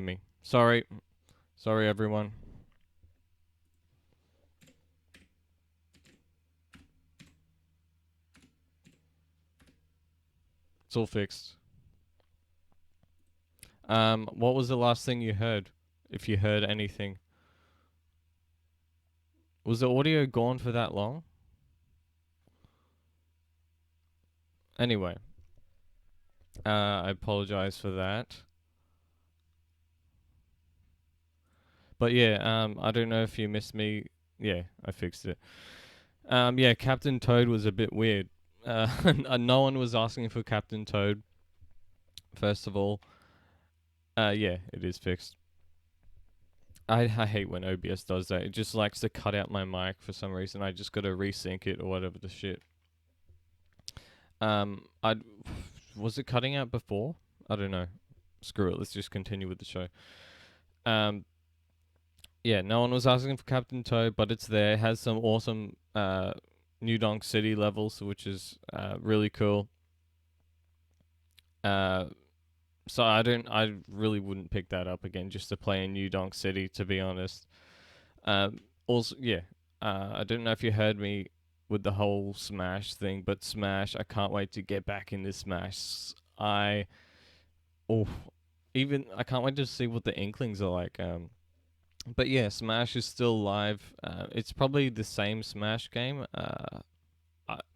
me. Sorry. Sorry, everyone. It's all fixed. What was the last thing you heard? If you heard anything. Was the audio gone for that long? Anyway, I apologize for that. But yeah, I don't know if you missed me. Yeah, I fixed it. Yeah, Captain Toad was a bit weird. No one was asking for Captain Toad. First of all, yeah, it is fixed. I hate when OBS does that. It just likes to cut out my mic for some reason. I just gotta resync it or whatever the shit. I was it cutting out before? I don't know. Screw it. Let's just continue with the show. Um, yeah, no one was asking for Captain Toad, but it's there. It has some awesome New Donk City levels, which is really cool. Uh, so I really wouldn't pick that up again just to play in New Donk City, to be honest. Also, yeah, I don't know if you heard me with the whole Smash thing, but Smash, I can't wait to get back into Smash. Oh, even I can't wait to see what the Inklings are like. But yeah, Smash is still live. It's probably the same Smash game.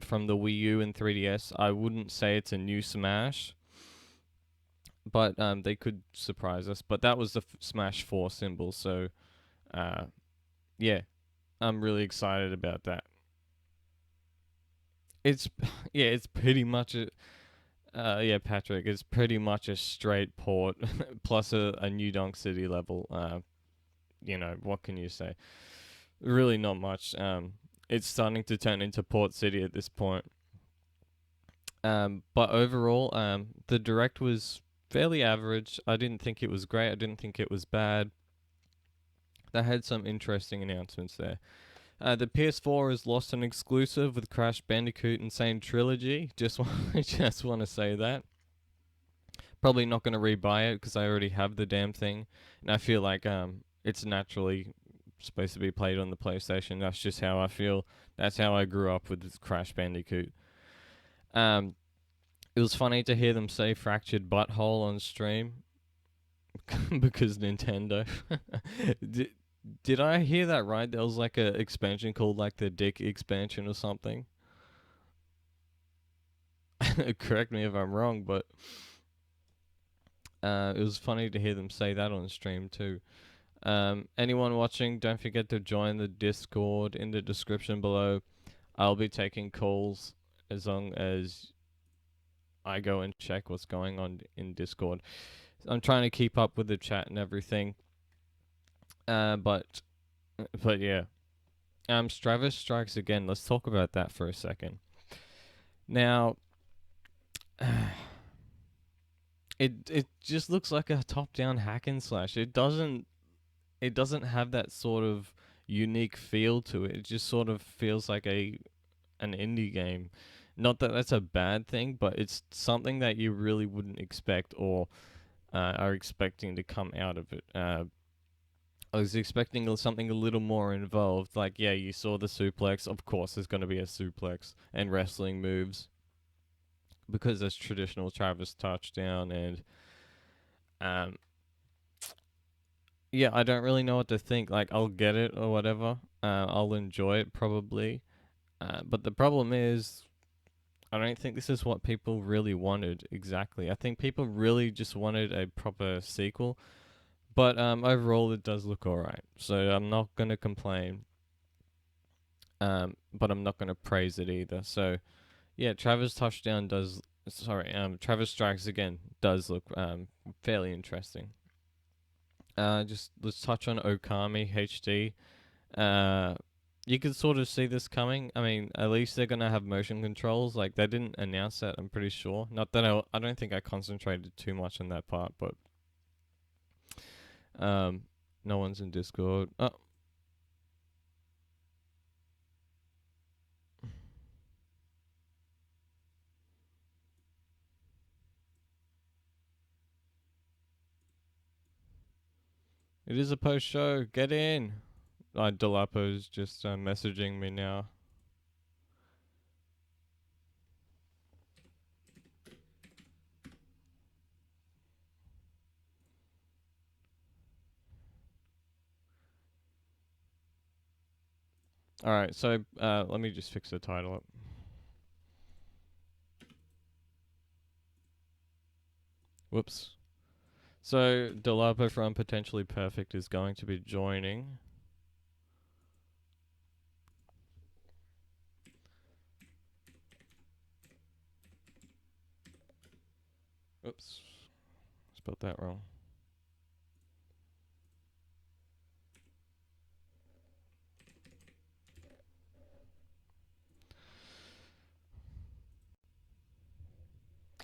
From the Wii U and 3DS. I wouldn't say it's a new Smash, but they could surprise us. But that was the Smash 4 symbol, so uh, yeah, I'm really excited about that. It's yeah, it's pretty much a yeah, Patrick. It's pretty much a straight port plus a New Donk City level. What can you say? Really, not much. It's starting to turn into Port City at this point. But overall, the direct was fairly average. I didn't think it was great. I didn't think it was bad. They had some interesting announcements there. The PS4 has lost an exclusive with Crash Bandicoot Insane Trilogy. Just want to say that. Probably not going to rebuy it because I already have the damn thing, and I feel like it's naturally supposed to be played on the PlayStation. That's just how I feel. That's how I grew up with Crash Bandicoot. Um, it was funny to hear them say fractured butthole on stream because Nintendo. did, did I hear that right? There was like a expansion called like the Dick expansion or something. Correct me if I'm wrong, but it was funny to hear them say that on stream too. Anyone watching, don't forget to join the Discord in the description below. I'll be taking calls as long as I go and check what's going on in Discord. I'm trying to keep up with the chat and everything. But yeah. Stravis Strikes Again. Let's talk about that for a second. Now, it just looks like a top-down hack and slash. It doesn't have that sort of unique feel to it. It just sort of feels like an indie game. Not that that's a bad thing, but it's something that you really wouldn't expect or are expecting to come out of it. I was expecting something a little more involved. Like, yeah, you saw the suplex. Of course, there's going to be a suplex and wrestling moves because there's traditional Travis touchdown and um, yeah, I don't really know what to think. Like, I'll get it or whatever. I'll enjoy it probably. But the problem is, I don't think this is what people really wanted exactly. I think people really just wanted a proper sequel. But overall, it does look alright. So I'm not going to complain. But I'm not going to praise it either. So, yeah, Travis Strikes Again does look fairly interesting. Just let's touch on Okami HD. You could sort of see this coming. I mean, at least they're gonna have motion controls. Like they didn't announce that. I'm pretty sure. Not that I don't think I concentrated too much on that part, but um, no one's in Discord. Oh, It is a post show. Get in. Delapo's just messaging me now. All right, so let me just fix the title up. Whoops. So Delapo from Potentially Perfect is going to be joining. Oops, spelled that wrong.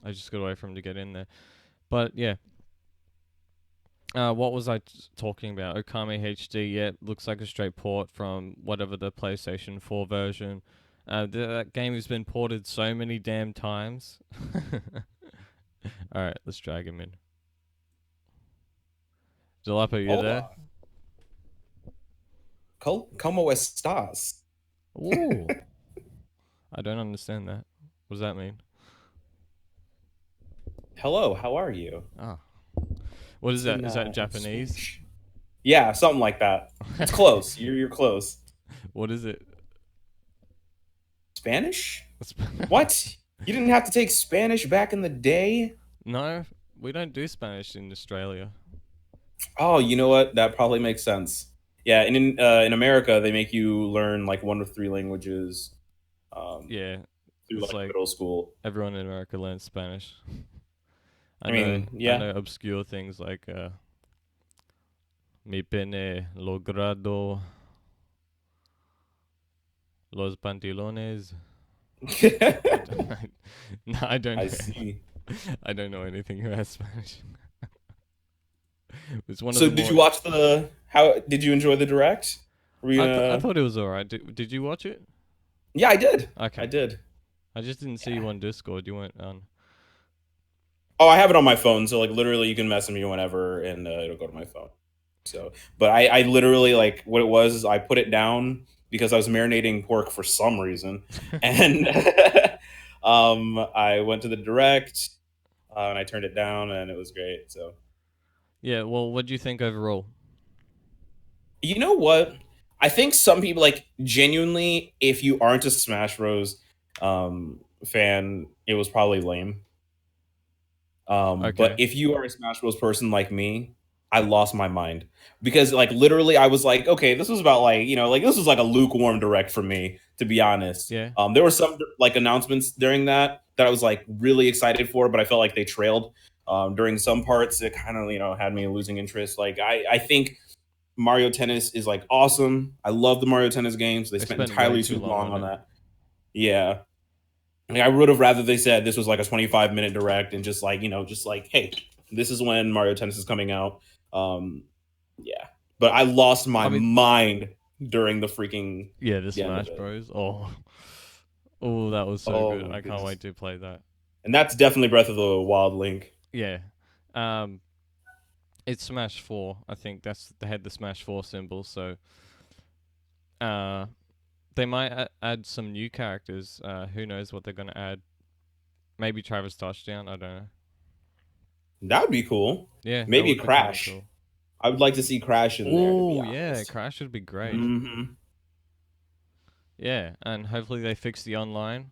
I just got away from him to get in there. But yeah. What was I talking about? Okami HD, yeah, looks like a straight port from whatever the PlayStation 4 version. That game has been ported so many damn times. Alright, let's drag him in. Jalapa, you there? Hola, ¿Cómo estás? Ooh. I don't understand that. What does that mean? Hello, how are you? Ah. What is that? Is that In Japanese? Spanish. Yeah, something like that. It's close. You're close. What is it? Spanish? What? You didn't have to take Spanish back in the day? No, we don't do Spanish in Australia. Oh, you know what? That probably makes sense. Yeah, and in America, they make you learn like one of three languages um, Yeah, through it's like like middle school. everyone in America learns Spanish. I I know, mean, I yeah. know obscure things like mi pene logrado los pantalones. I don't, no, I don't I know. see. I don't know anything about Spanish. It's one of So, the did more. you watch the? How did you enjoy the direct? Were you I gonna? thought it was alright. Did you watch it? Yeah, I did. I Okay. did. I just didn't see Yeah. you on Discord. You weren't on. Oh, I have it on my phone, so like literally you can message me whenever, and it'll go to my phone. So, but I literally like what it was is I put it down because I was marinating pork for some reason, and I went to the direct and I turned it down, and it was great. So, Yeah. Well, what do you think overall? you know what? I think some people like genuinely, if you aren't a Smash Bros. Fan, it was probably lame. But Okay. if you are a Smash Bros. Person like me, I lost my mind because, like, literally, I was like, okay, this was about like, like this was like a lukewarm direct for me, to be honest. Yeah. There were some like announcements during that I was like really excited for, but I felt like they trailed. During some parts, it kind of had me losing interest. Like, I think Mario Tennis is like awesome. I love the Mario Tennis games. They They spent spent way entirely too too long long on on it. that. Yeah, like, I would have rather they said this was like a 25-minute direct and just like, just like, hey, this is when Mario Tennis is coming out. Um, yeah. But I lost my I mean, mind during yeah, the the end of Smash it. Bros. Oh, oh, that was so Oh good. my I can't goodness. wait to play that. And that's definitely Breath of the Wild Link. Yeah. Um, it's Smash 4. I think they had the Smash 4 symbol, so uh they might add some new characters. Who knows what they're going to add? Maybe Travis Touchdown, I don't know. That would be cool. Yeah, that Maybe would be kind of Crash. cool. I would like to see Crash in there, to be Oh, yeah, honest. Crash would be great. Hmm. Yeah, and hopefully they fix the online.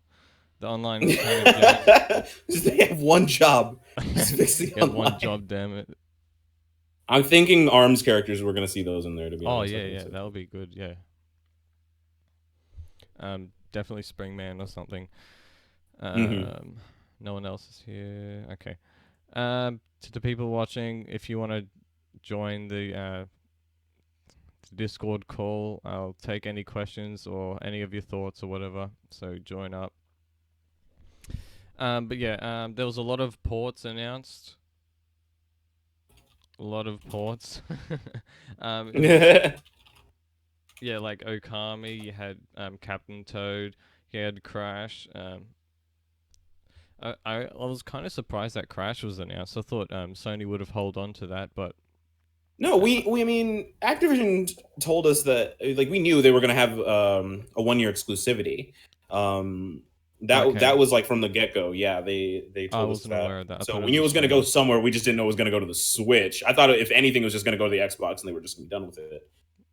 The online kind of games. They have one job. Just fix the Yeah, one online. job, damn it. I'm thinking ARMS characters, we're going to see those in there, to be Oh, honest. I yeah, think yeah, so. that would be good, yeah. Definitely Springman or something. Hmm. Um, no one else is here. Okay. To the people watching, if you want to join the Discord call, I'll take any questions or any of your thoughts or whatever. So join up. But yeah, there was a lot of ports announced. A lot of ports. It was yeah, like Okami. You had Captain Toad. You had Crash. I was kind of surprised that Crash was announced. I thought Sony would have held on to that, but No, I mean, Activision told us that like we knew they were going to have a 1 year exclusivity. Um, Okay, that was like from the get go. Yeah, they I told us wasn't that. aware of that. I So thought it we was knew it just was going to one go year. somewhere. We just didn't know it was going to go to the Switch. I thought if anything, it was just going to go to the Xbox, and they were just going to be done with it.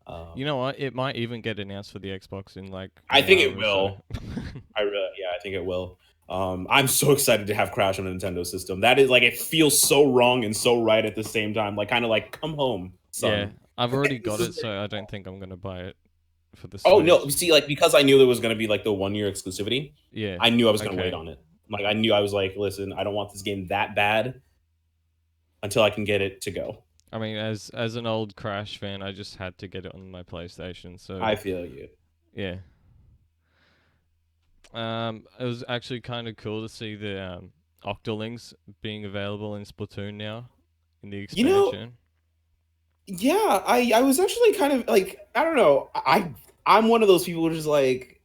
You Um, know what? It might even get announced for the Xbox in like I an think hour it or so. will. Yeah, I think it will. I'm so excited to have Crash on a Nintendo system. That is like it feels so wrong and so right at the same time. Like kind of like come home, Yeah, son. I've already This got is it, so I don't think I'm gonna buy it for the Oh no, Switch. see, like because I knew there was going to be like the 1 year exclusivity, Yeah. I knew I was going to wait Okay. on it. Like I knew I was like, listen, I don't want this game that bad until I can get it to go. I mean, as an old Crash fan, I just had to get it on my PlayStation. So I feel you. yeah. It was actually kind of cool to see the Octolings being available in Splatoon now in the You know, expansion. yeah, I was actually kind of like I don't know. I'm one of those people who's just like,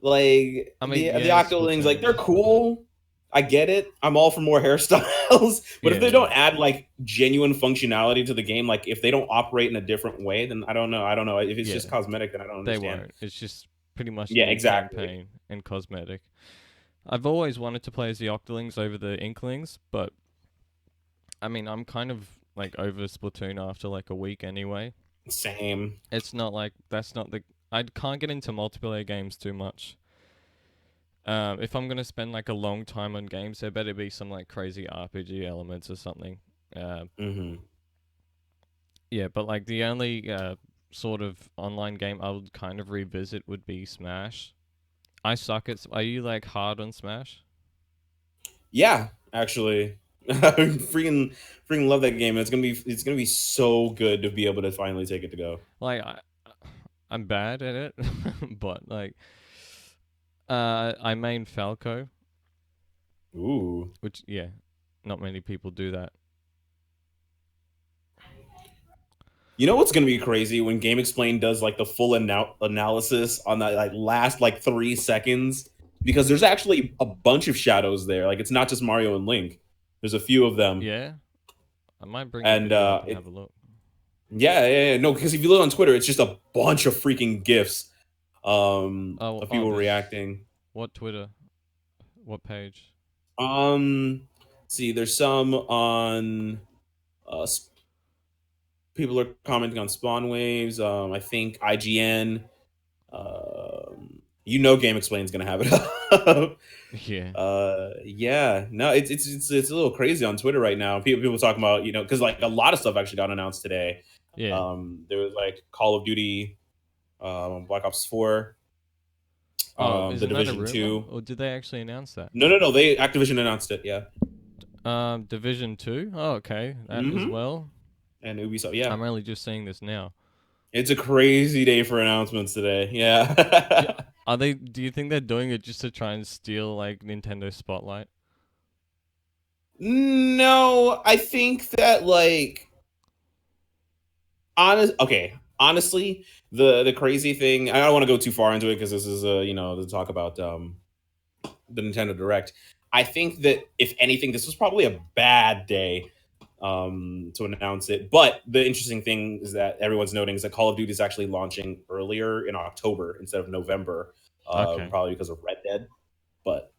like I mean, the yeah, Octolings, like they're Splatoon. cool. I get it. I'm all for more hairstyles, but if Yeah, they yeah, don't add like genuine functionality to the game, like if they don't operate in a different way, then I don't know. I don't know if it's yeah. just cosmetic. Then I don't They understand. won't. It's just pretty much Yeah, new exactly. campaign and cosmetic. I've always wanted to play as the Octolings over the Inklings, but I mean, I'm kind of like over Splatoon after like a week anyway. Same. It's not like that's not the. I can't get into multiplayer games too much. If I'm gonna spend like a long time on games, there better be some like crazy RPG elements or something. Uh, Hmm. yeah, but like the only sort of online game I would kind of revisit would be Smash. I suck at. Are you like hard on Smash? Yeah, actually, freaking love that game. It's gonna be so good to be able to finally take it to go. Like I'm bad at it, but like I main Falco, Ooh. which yeah, not many people do that. You know what's gonna be crazy when Game Explain does like the full analysis on that like last like 3 seconds because there's actually a bunch of shadows there. Like it's not just Mario and Link. There's a few of them, Yeah, I might bring the and video up and have a look. yeah, no, because if you look on Twitter, it's just a bunch of freaking gifs Oh, of oh, people this reacting. what Twitter? What page? See, there's some on uh, people are commenting on spawn waves. I think IGN. Game Explain's gonna have it up. Yeah, Yeah, no, it's a little crazy on Twitter right now. People talking about because like a lot of stuff actually got announced today. yeah. There was like Call of Duty, Black Ops 4, Oh, The isn't that a Division rumor, 2. or did they actually announce that? No. They Activision announced it. Yeah. Division 2. Oh, okay, that as Mm-hmm. well. And Ubisoft. Yeah. I'm only just seeing this now. It's a crazy day for announcements today. Do, Yeah. are they? Do you think they're doing it just to try and steal like Nintendo spotlight? No, I think that like honestly, the crazy thing, I don't want to go too far into it because this is to talk about the Nintendo Direct. I think that if anything, this was probably a bad day to announce it. But the interesting thing is that everyone's noting is that Call of Duty is actually launching earlier in October instead of November, Okay. probably because of Red Dead. But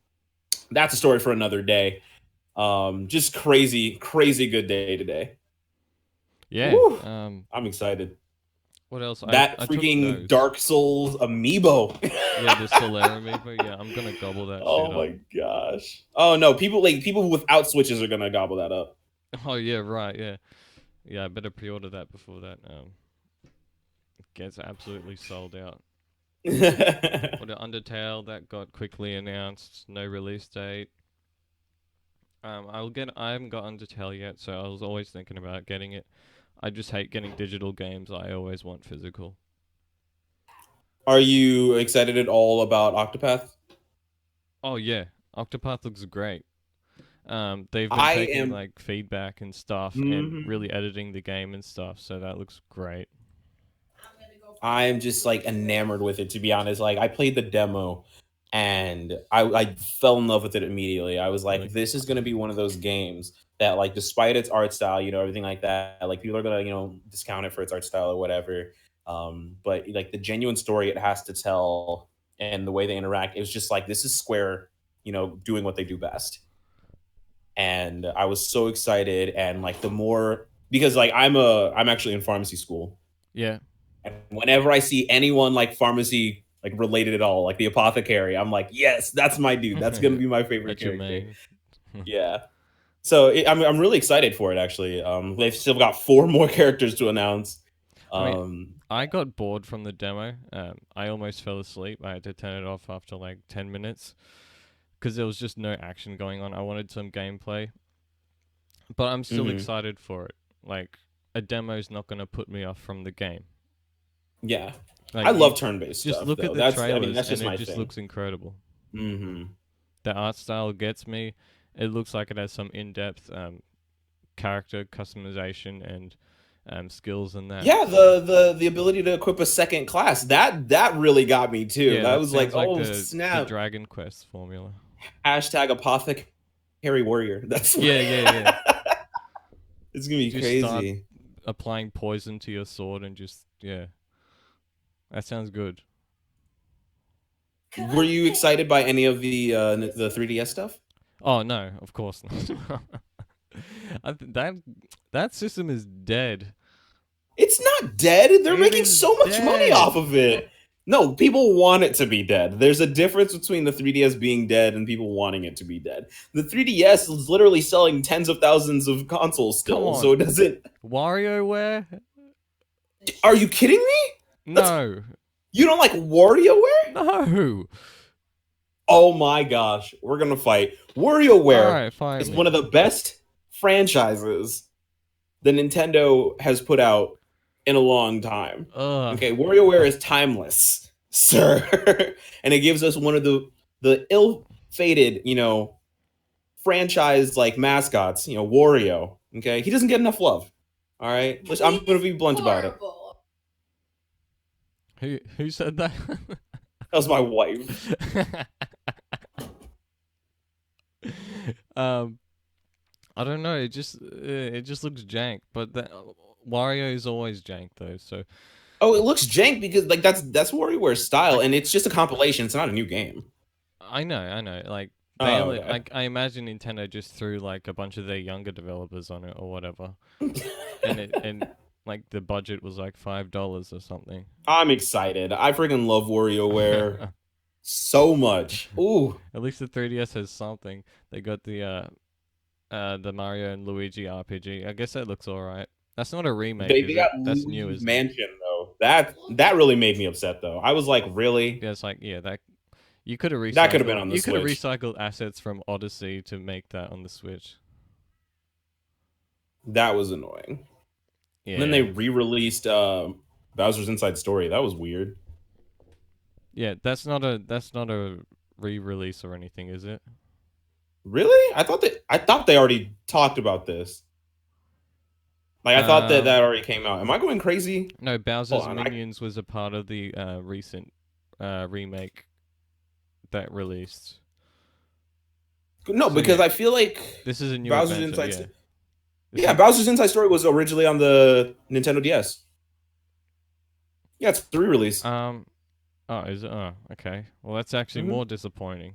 that's a story for another day. Just crazy, crazy good day today. Yeah. Woo! I'm excited. What else? I That I took freaking notes. Dark Souls amiibo. Yeah, the Solera amiibo. Yeah, I'm gonna gobble that shit Oh up. my gosh. Oh no, people without switches are gonna gobble that up. Oh yeah, right. Yeah, yeah. I better pre-order that before that gets absolutely sold out. Or the Undertale that got quickly announced, no release date. I haven't got Undertale yet, so I was always thinking about getting it. I just hate getting digital games. I always want physical. Are you excited at all about Octopath? Oh yeah, Octopath looks great. They've been I taking am. like feedback and stuff and Mhm. really editing the game and stuff, so that looks great. I'm just like enamored with it, to be honest. Like I played the demo and I fell in love with it immediately. I was like, Really? this is gonna be one of those games that like despite its art style, everything like that, like people are gonna discount it for its art style or whatever. But like the genuine story it has to tell and the way they interact, it was just like this is Square, doing what they do best. And I was so excited, and like the more because like I'm actually in pharmacy school, Yeah. and whenever I see anyone like pharmacy like related at all, like the apothecary, I'm like, yes, that's my dude. That's gonna be my favorite That's your character. main. Yeah. So I'm really excited for it. Actually, they've still got four more characters to announce. I mean, Um, I got bored from the demo. I almost fell asleep. I had to turn it off after like 10 minutes because there was just no action going on. I wanted some gameplay, but I'm still mhm. excited for it. Like, a demo's not going to put me off from the game. Yeah, I Like, you love turn-based just stuff look at though. the trailers That's and just it my just thing. looks incredible. Hmm. The art style gets me. It looks like it has some in-depth character customization and skills in that. Yeah, the ability to equip a second class that really got me too. Yeah, That that was like, sounds like oh the snap! Dragon Quest formula. Hashtag apothecary warrior. That's Yeah, yeah, yeah. it's gonna be Just start crazy. applying poison to your sword and just yeah. That sounds good. Were you excited by any of the 3DS stuff? Oh no, of course not. That that system is dead. It's not dead. They're It making is so much money off dead. of it. No, people want it to be dead. There's a difference between the 3DS being dead and people wanting it to be dead. The 3DS is literally selling tens of thousands of consoles Come still, so on, it doesn't. WarioWare? Are you kidding me? That's No, You don't like WarioWare? no. Oh my gosh, we're gonna fight. All WarioWare right, fight is one me. of the best franchises the Nintendo has put out in a long time. Ugh. Okay, WarioWare is timeless, sir, and it gives us one of the ill-fated, franchise like mascots. Wario. Okay, he doesn't get enough love. All right, I'm gonna be blunt about it. Who said that? That was my wife. um, I don't know. It just looks jank. But Wario is always jank though. So Oh, it looks jank because like that's WarioWare's style, like and it's just a compilation. It's not a new game. I know. Like they Oh, only okay. like I imagine Nintendo just threw like a bunch of their younger developers on it or whatever, and like the budget was like $5 or something. I'm excited. I freaking love WarioWare so much. Ooh, At least the 3DS has something. They got the Mario and Luigi RPG. I guess that looks alright. That's not a remake, they is got it? That's new, Luigi's isn't it? Mansion though. That really made me upset though. I was like, really? Yeah, it's like that you could have That could have been recycled on the you could have Switch. recycled assets from Odyssey to make that on the Switch. That was annoying. And then they Yeah. re-released Bowser's Inside Story. That was weird. Yeah, that's not a re-release or anything, is it? Really? I thought they already talked about this. Like I thought that Um that already came out. Am I going crazy? no, Hold Bowser's on. I Minions was a part of the recent remake that released. No, So because yeah, I feel like this is a new Bowser's adventure, Inside. yeah. This Yeah, is Bowser's Inside Story was originally on the Nintendo DS. Yeah, it's a re-release. oh, is it? Oh, okay. Well, that's actually Mhm. more disappointing.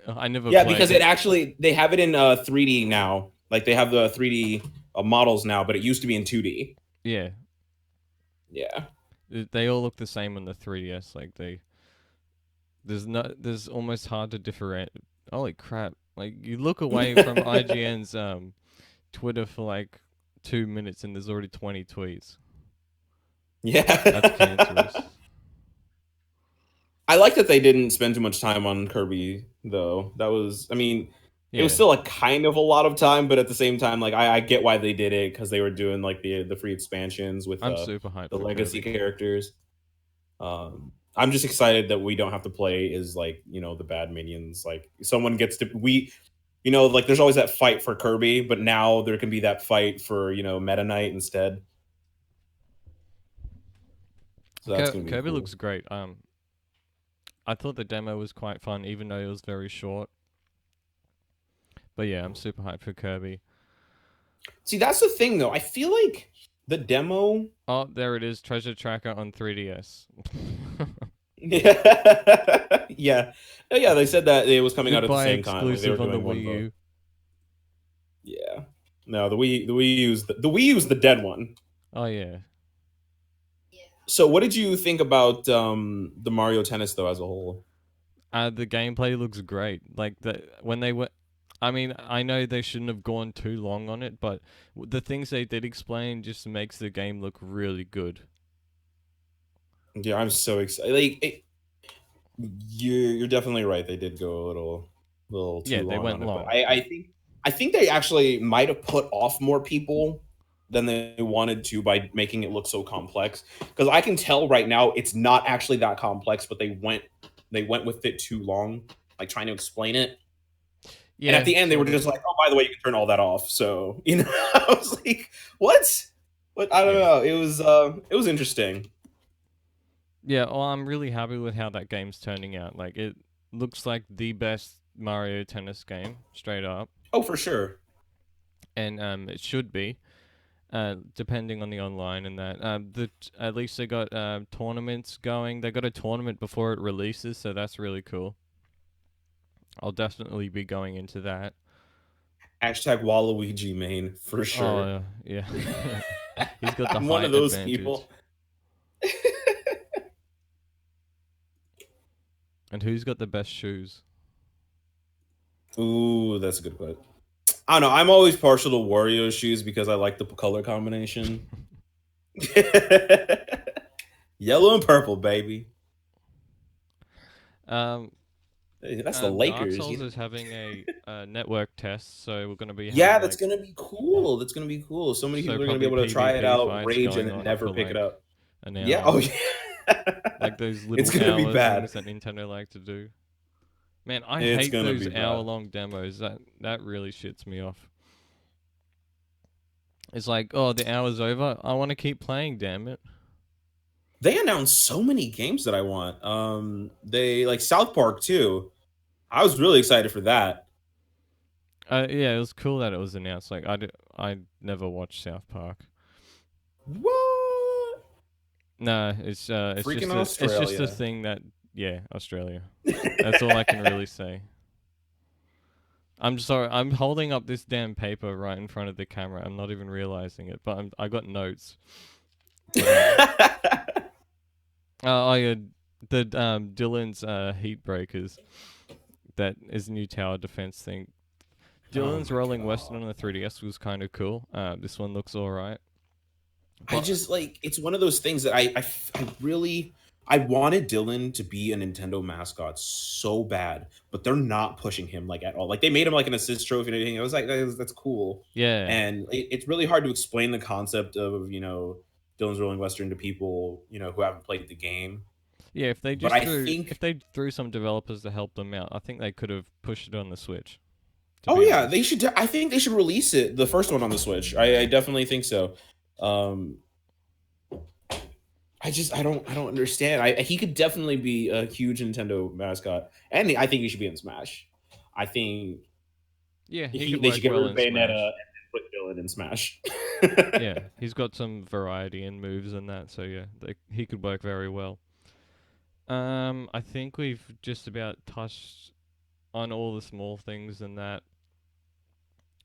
I never Yeah, played because it it. actually they have it in 3D now. Like they have the 3D models now, but it used to be in 2D. Yeah, Yeah. they all look the same on the 3DS. Like there's almost hard to differentiate. Holy crap! Like you look away from IGN's Twitter for like 2 minutes and there's already 20 tweets. That's Yeah. cancerous. I like that they didn't spend too much time on Kirby though. That was I mean, it was Yeah, still a kind of a lot of time, but at the same time, like I get why they did it because they were doing like the free expansions with I'm super hyped the for legacy Kirby. characters. I'm just excited that we don't have to play as like the bad minions. Like someone gets to like there's always that fight for Kirby, but now there can be that fight for Meta Knight instead. So that's gonna be Kirby cool. looks great. I thought the demo was quite fun, even though it was very short. But yeah, I'm super hyped for Kirby. See, that's the thing though. I feel like the demo. Oh, there it is, Treasure Tracker on 3DS. Yeah, yeah, oh, yeah. They said that it was coming out at the Goodbye same time. Like they were exclusive on the doing one Wii vote. U. Yeah. No, the Wii U's the Wii U's the dead one. Oh yeah. So, what did you think about the Mario Tennis though as a whole? The gameplay looks great. Like when they were, I mean, I know they shouldn't have gone too long on it, but the things they did explain just makes the game look really good. Yeah, I'm so excited. Like, you're definitely right. They did go a little Yeah, too they long went on it, but long. I think they actually might have put off more people than they wanted to by making it look so complex. Because I can tell right now it's not actually that complex, but they went with it too long, like trying to explain it. And at Yeah, the end, they were sort of. just like, "Oh, by the way, you can turn all that off." So I was like, "What? What? I don't Yeah. know." It was interesting. Yeah, well, I'm really happy with how that game's turning out. Like, it looks like the best Mario Tennis game, straight up, Oh, for sure. and it should be. Depending on the online and that. At least they got tournaments going. They got a tournament before it releases, so that's really cool. I'll definitely be going into that. Hashtag Waluigi main for sure. Oh yeah, he's got the I'm one of height those advantage. people. And who's got the best shoes? Ooh, that's a good question. I don't know. I'm always partial to Wario shoes because I like the color combination. Yellow and purple, baby. um, Hey, that's the Dark Lakers. Souls is having a network test, so we're gonna be Yeah, having that's like gonna be cool. That's gonna be cool. So many so people are gonna be probably able to try it PvP out, fights rage, and going then on never for pick it like up. an Yeah. hour. Oh yeah. Like those It's little gonna be hour bad. things that Nintendo like to do. Man, I It's hate gonna those be hour bad. long demos. That really shits me off. It's like, oh, the hour's over. I want to keep playing. Damn it. They announced so many games that I want. They like South Park too. I was really excited for that. Yeah, it was cool that it was announced. Like, I never watched South Park. What? No, Freaking it's just a Australia. thing that yeah, Australia. That's all I can really say. I'm sorry. I'm holding up this damn paper right in front of the camera. I'm not even realizing it, but I got notes. But I had the Dylan's heat breakers. That is a new tower defense thing. Oh Dylan's my Rolling Western god. on the 3DS was kind of cool. This one looks alright. I But just like it's one of those things that I really I wanted Dylan to be a Nintendo mascot so bad, but they're not pushing him like at all. Like they made him like an assist trophy and everything. I was like, that's cool. yeah. And it's really hard to explain the concept of Dylan's Rolling Western to people who haven't played the game. Yeah, But I think if they threw some developers to help them out, I think they could have pushed it on the Switch, to oh be yeah, honest. I think they should release it, the first one on the Switch. I definitely think so. Um, I don't understand. He could definitely be a huge Nintendo mascot, and I think he should be in Smash. I think Yeah, he could they should work get well rid of in Bayonetta Smash. and put Dylan in Smash. Yeah, he's got some variety in moves and that, so yeah, he could work very well. I think we've just about touched on all the small things and that.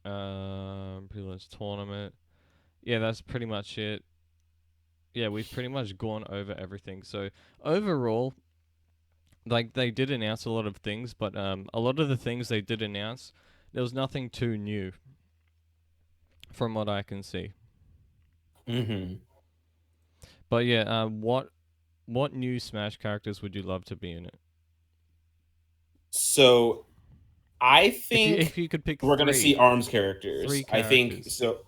Prelim's tournament. Yeah, that's pretty much it. Yeah, we've pretty much gone over everything. So overall, like they did announce a lot of things, but a lot of the things they did announce, there was nothing too new from what I can see. hmm But yeah, what new Smash characters would you love to be in it? So I If think you could pick we're gonna see Arms three characters. I think characters. so.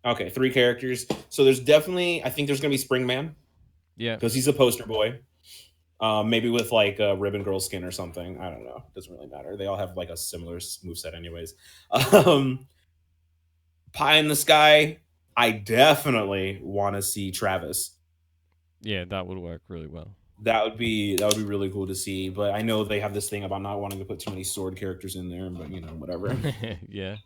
Okay, three characters. So there's definitely I think there's gonna be Springman Yeah, because he's a poster boy. Maybe with like a Ribbon Girl skin or something. I don't know. Doesn't really matter. They all have like a similar move set, anyways. Um, Pie in the Sky. I definitely want to see Travis. yeah, that would work really well. that would be really cool to see. But I know they have this thing about not wanting to put too many sword characters in there. But whatever. Yeah,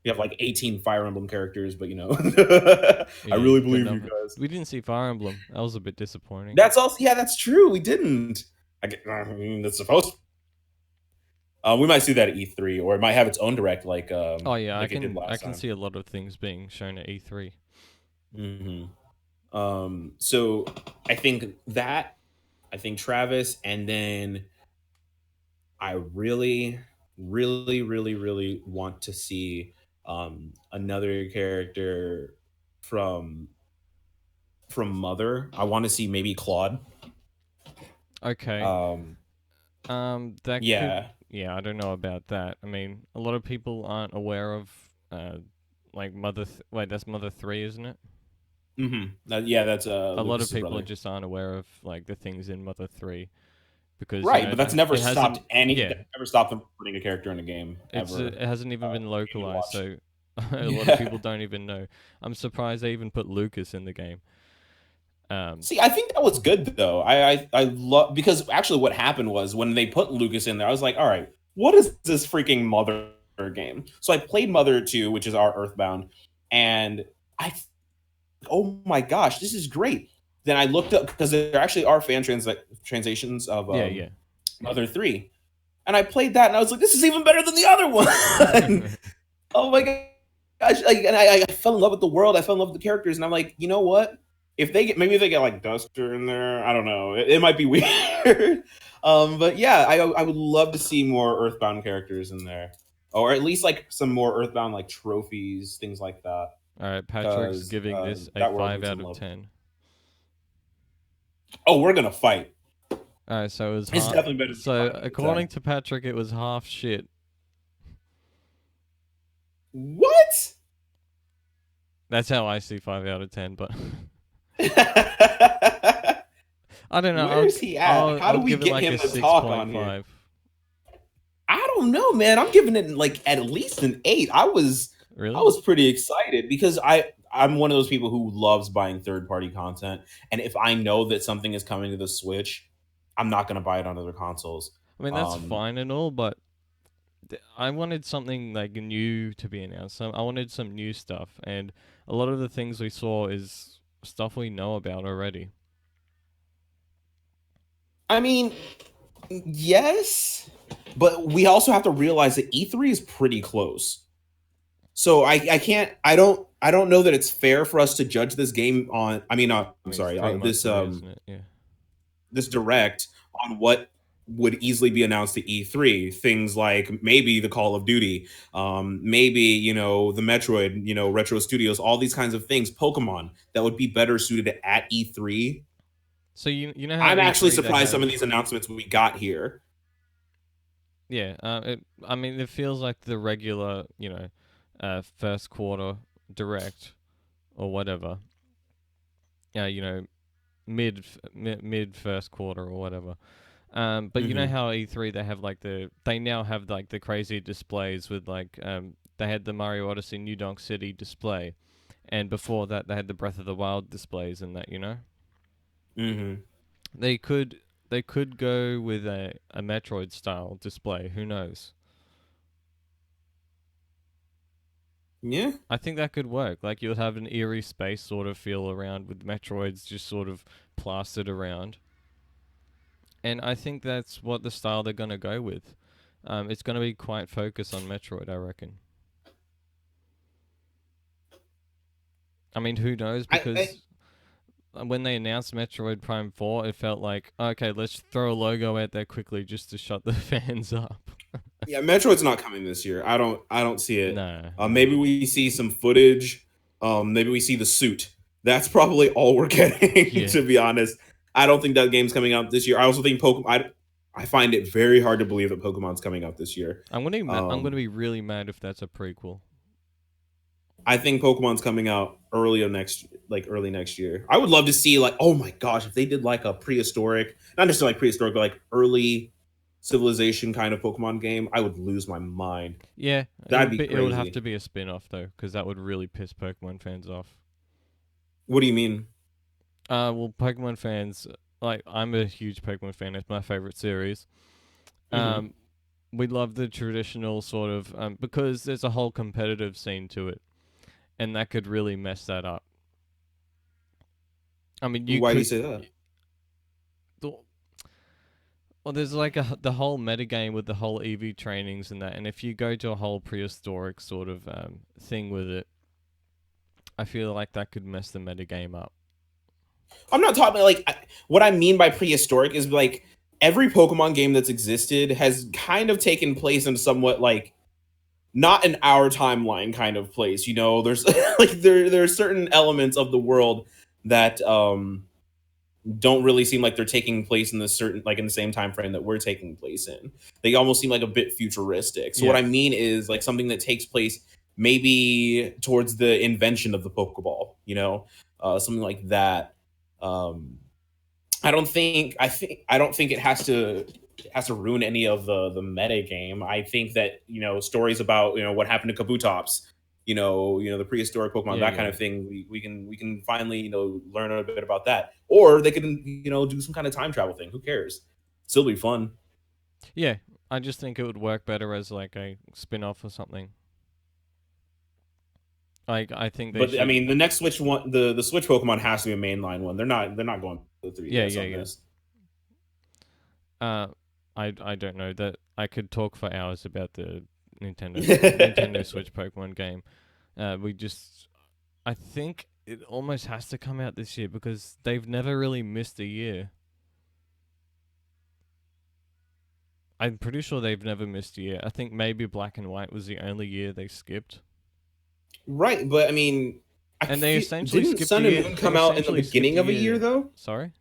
You have like 18 Fire Emblem characters, but I yeah, really got believe you nothing. guys. We didn't see Fire Emblem. That was a bit disappointing. That's also yeah, that's true. We didn't. I mean, that's supposed. We might see that at E3, or it might have its own direct, Oh yeah, I like it did can I last can time. see a lot of things being shown at E3. hmm So I think that I think Travis, and then I really, really, really, really want to see another character from Mother. I want to see maybe Claude. Okay. Um, That could. yeah. Yeah, I don't know about that. I mean, a lot of people aren't aware of, like Wait, that's Mother 3, isn't it? Yeah, that's A lot of Lucas's people brother. just aren't aware of like the things in Mother 3 because Right, but that's never it stopped hasn't. any. Yeah, That never stopped them from putting a character in a game ever. it hasn't even been Game you localized, watch. so a lot of Yeah. people don't even know. I'm surprised they even put Lucas in the game. Um, See, I think that was good though. I love because actually what happened was when they put Lucas in there, I was like, all right, what is this freaking Mother game? So I played Mother 2, which is our Earthbound, and I oh my gosh, this is great. Then I looked up because there actually are translations of yeah, yeah. Mother 3. And I played that and I was like, this is even better than the other one. Oh my gosh. Like, and I fell in love with the world. I fell in love with the characters. And I'm like, you know what? If they get maybe if they get like Duster in there, I don't know. It might be weird. But yeah, I would love to see more Earthbound characters in there. Or at least like some more Earthbound like trophies, things like that. All right, Patrick's Because giving this a that world 5 needs out some of love. 10. Oh, we're gonna fight. All right, so it was It's half. definitely better than So 5 out of 10. according to Patrick, it was half shit. What? That's how I see 5 out of 10. But I don't know. Where's he at? How do I'll we give it get like him a to talk on here? 6.5. I don't know, man. I'm giving it like at least an 8. I Really? was pretty excited because I'm one of those people who loves buying third party content, and if I know that something is coming to the Switch, I'm not going to buy it on other consoles. I mean, that's Um, fine and all, but I wanted something like new to be announced. I wanted some new stuff, and a lot of the things we saw is stuff we know about already. I mean, yes, but we also have to realize that E3 is pretty close. So I don't know that it's fair for us to judge this game on I mean I I'm mean, it's sorry, 3 months away, isn't it? Yeah. this direct on what would easily be announced to E3. Things like maybe the Call of Duty, maybe, the Metroid, Retro Studios, all these kinds of things, Pokemon that would be better suited at E3. So you know how I'm actually E3 they surprised some have. of these announcements we got here. Yeah. I mean, it feels like the regular, first quarter direct or whatever. Yeah. Mid first quarter or whatever. But you know hmm how E3 they now have like the crazy displays with they had the Mario Odyssey New Donk City display, and before that they had the Breath of the Wild displays and that hmm they could go with a Metroid style display. Who knows? Yeah. I think that could work. Like you'll have an eerie space sort of feel around with Metroids just sort of plastered around, and I think that's what the style they're gonna go with. It's gonna be quite focused on Metroid, I reckon. I mean, who knows? I Because when they announced Metroid Prime 4, it felt like, okay, let's throw a logo out there quickly just to shut the fans up. Yeah, Metroid's not coming this year. I don't see it. No, Maybe we see some footage. Maybe we see the suit. That's probably all we're getting, yeah. to be honest. I don't think that game's coming out this year. I also think Pokemon. I find it very hard to believe that Pokemon's coming out this year. I'm gonna Um, be really mad if that's a prequel. I think Pokemon's coming out early next year. I would love to see like, oh my gosh, if they did like a prehistoric, not necessarily like prehistoric, but like early civilization kind of Pokemon game, I would lose my mind. Yeah, That'd be it would have to crazy. be a spin-off though, because that would really piss Pokemon fans off. What do you mean? Well, Pokemon fans like I'm a huge Pokemon fan. It's my favorite series. Mm-hmm. Um, we love the traditional sort of because there's a whole competitive scene to it, and that could really mess that up. I mean, you Why do you could. say that? Well, there's like the whole metagame with the whole EV trainings and that, and if you go to a whole prehistoric sort of thing with it, I feel like that could mess the metagame up. I'm not talking like what I mean by prehistoric is like every Pokemon game that's existed has kind of taken place in somewhat like not in our timeline kind of place. You know, there's like there are certain elements of the world that don't really seem like they're taking place in the certain like in the same time frame that we're taking place in. They almost seem like a bit futuristic. So what Yeah, I mean is like something that takes place maybe towards the invention of the Pokeball, you know, something like that. Um, I don't think it has to ruin any of the meta game. I think that you know stories about you know what happened to Kabutops, you know the prehistoric Pokemon, yeah, that kind yeah, of thing. We can finally you know learn a bit about that, or they can you know do some kind of time travel thing. Who cares? Still be fun. yeah. I just think it would work better as like a spin-off or something. Like I think they But I should. mean, the next Switch one, the Switch Pokemon has to be a mainline one. They're not going to the Yeah, 3DS yeah, on yeah. this. Uh, I don't know that I could talk for hours about the Nintendo Switch Pokemon game. We just I think it almost has to come out this year because they've never really missed a year. I'm pretty sure they've never missed a year. I think maybe Black and White was the only year they skipped. Right, but I mean, And they essentially didn't skipped a Sun and year. Moon They come out in the essentially skipped beginning a of a year year. though? Sorry?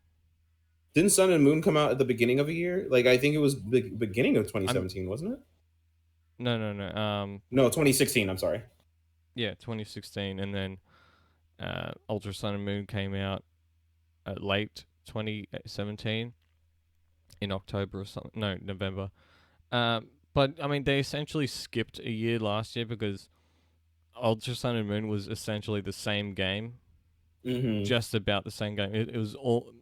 Didn't Sun and Moon come out at the beginning of a year? Like I think it was the beginning of I'm 2017, wasn't it? no, no, no. No, 2016. I'm sorry. Yeah, 2016, and then Ultra Sun and Moon came out at late 2017 in October or something. No, November. But I mean, they essentially skipped a year last year because Ultra Sun and Moon was essentially the same game, Hmm. just about the same game. It was all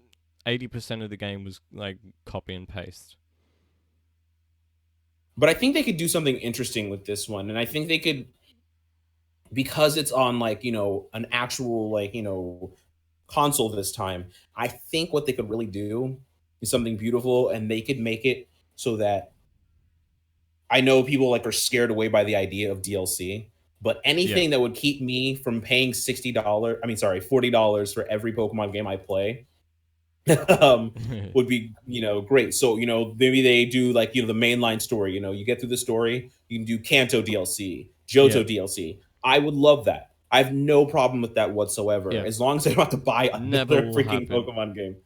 80% of the game was like copy and paste. But I think they could do something interesting with this one, and I think they could because it's on like you know an actual like you know console this time. I think what they could really do is something beautiful, and they could make it so that I know people like are scared away by the idea of DLC, but Yeah, anything that would keep me from paying $60, I mean, sorry, $40 for every Pokemon game I play, um, would be you know great. So you know maybe they do like you know the mainline story. You know you get through the story, you can do Kanto DLC, yeah, Johto DLC. I would love that. I have no problem with that whatsoever, yeah. as long as I don't have to buy Never another will freaking happen. Pokemon game.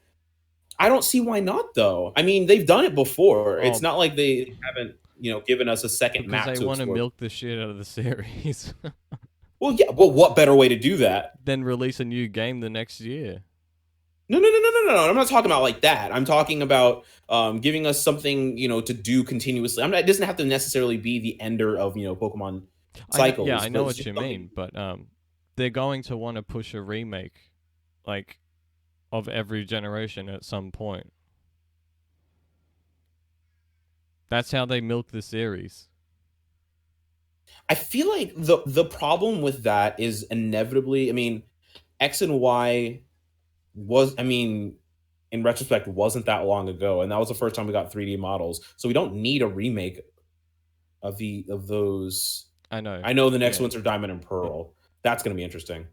I don't see why not though. I mean, they've done it before. It's Oh, not like they haven't, you know, given us a second because map they to want to explore. milk the shit out of the series, Well, yeah, well, what better way to do that? then release a new game the next year. No, no, no, no, no, no. I'm not talking about like that. I'm talking about giving us something, you know, to do continuously. I'm not. It doesn't have to necessarily be the ender of you know Pokemon I know, yeah, cycles, I but know it's what just you something. mean, but they're going to want to push a remake, like of every generation at some point. That's how they milk the series. I feel like the problem with that is inevitably. I mean, X and Y was. I mean, in retrospect, wasn't that long ago, and that was the first time we got 3D models. So we don't need a remake of those. I know. I know the next Yeah, ones are Diamond and yeah. Pearl. That's going to be interesting.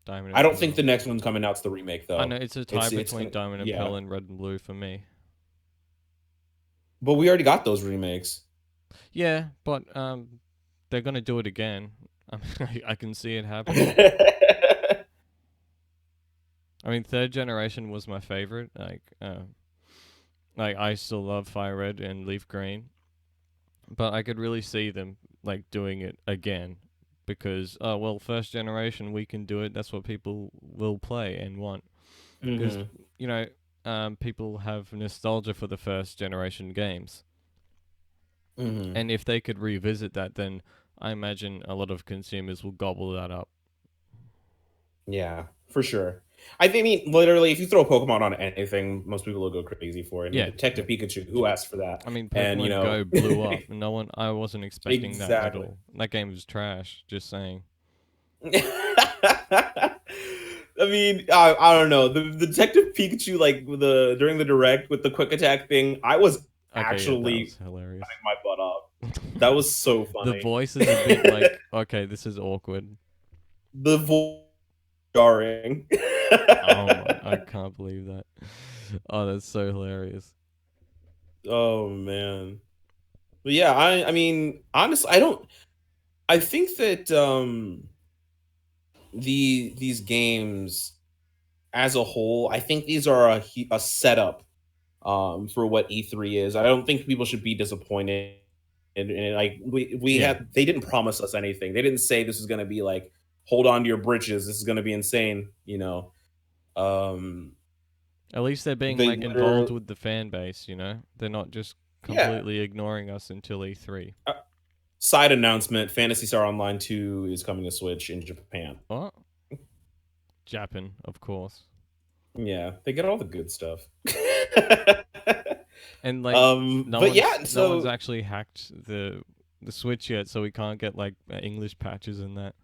Diamond I and don't think Pearl. the next one's coming out's the remake I know though. it's a tie It's between gonna Diamond and yeah, Pearl and Red and Blue for me. but we already got those remakes. Yeah, but they're gonna do it again. I can see it happening. Mm-hmm. I mean, third generation was my favorite. Like I still love Fire Red and Leaf Green, but I could really see them like doing it again because oh well, first generation we can do it. That's what people will play and want because you know people have nostalgia for the first generation games, Mm-hmm. and if they could revisit that, then I imagine a lot of consumers will gobble that up. Yeah. for sure. I mean, literally, if you throw Pokemon on anything, most people will go crazy for it. I mean, Yeah. Detective Pikachu, who asked for that? I mean, And Pokemon Go blew up. No one. I wasn't expecting that at exactly. all. That game was trash. Just saying. I mean, I don't know. The Detective Pikachu, like the during the direct with the quick attack thing, I was Okay, yeah, that actually was hilarious. my butt off. That was so The funny. voice is a bit like, okay, this is awkward. The voice jarring. Oh my, I can't believe that. Oh, that's so hilarious. Oh man. But yeah, I mean, honestly, I don't. I think that these games as a whole, I think these are a setup for what E3 is. I don't think people should be disappointed. And like we Yeah, had, they didn't promise us anything. They didn't say this is going to be like hold on to your britches. This is going to be insane. Um, at least they're being they like involved literally, with the fan base. They're not just yeah. completely ignoring us until E3. Uh, Side announcement: Fantasy Star Online 2 is coming to Switch in Japan. What? Japan, of course. Yeah, they get all the good stuff. And like, no But one's yeah, no one's so actually hacked the Switch yet, so we can't get like English patches and that.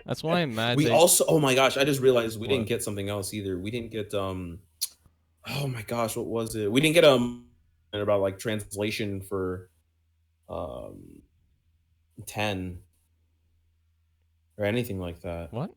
That's why I'm mad. we They also, oh my gosh, I just realized we didn't what? get something else either. We didn't get oh my gosh, what was it? We didn't get about like translation for um 10 or anything like that. What?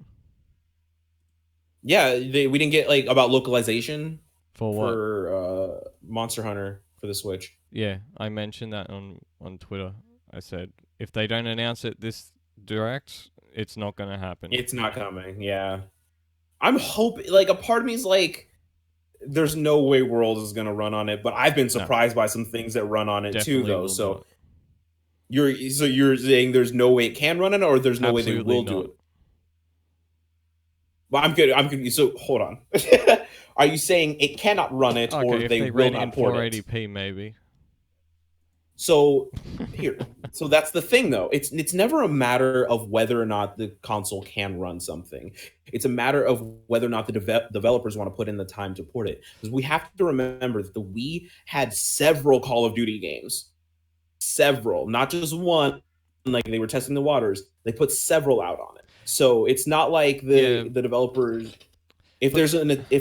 Yeah, we didn't get like about localization For what? for Monster Hunter for the Switch. Yeah, I mentioned that on Twitter. I said if they don't announce it this direct, it's not gonna happen. It's not coming. Yeah. I'm hoping, like, a part of me is like there's no way World is going to run on it, but I've been No, surprised by some things that run on it too definitely though. will So not. you're saying there's no way it can run it or there's no way they Absolutely will do not. it. Well, I'm good. I'm confused. So hold on. Are you saying it cannot run it or Okay, if they they will ran it in not port it? 480p, maybe. So here, so that's the thing though. It's never a matter of whether or not the console can run something. It's a matter of whether or not the developers want to put in the time to port it. Because we have to remember that the Wii had several Call of Duty games, several, not just one. Like they were testing the waters. They put several out on it. So it's not like Yeah, the developers. If but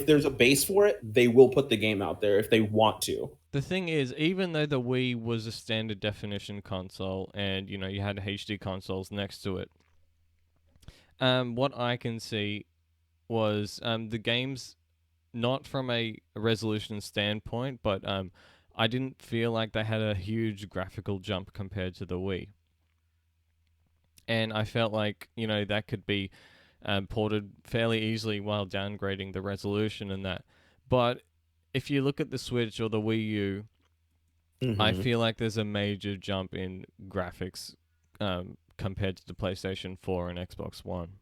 there's a base for it, they will put the game out there if they want to. the thing is, even though the Wii was a standard definition console, and you had HD consoles next to it, what I can see was the games not from a resolution standpoint, but I didn't feel like they had a huge graphical jump compared to the Wii. And I felt like, that could be ported fairly easily while downgrading the resolution and that. But if you look at the Switch or the Wii U, I Hmm. feel like there's a major jump in graphics compared to the PlayStation 4 and Xbox One.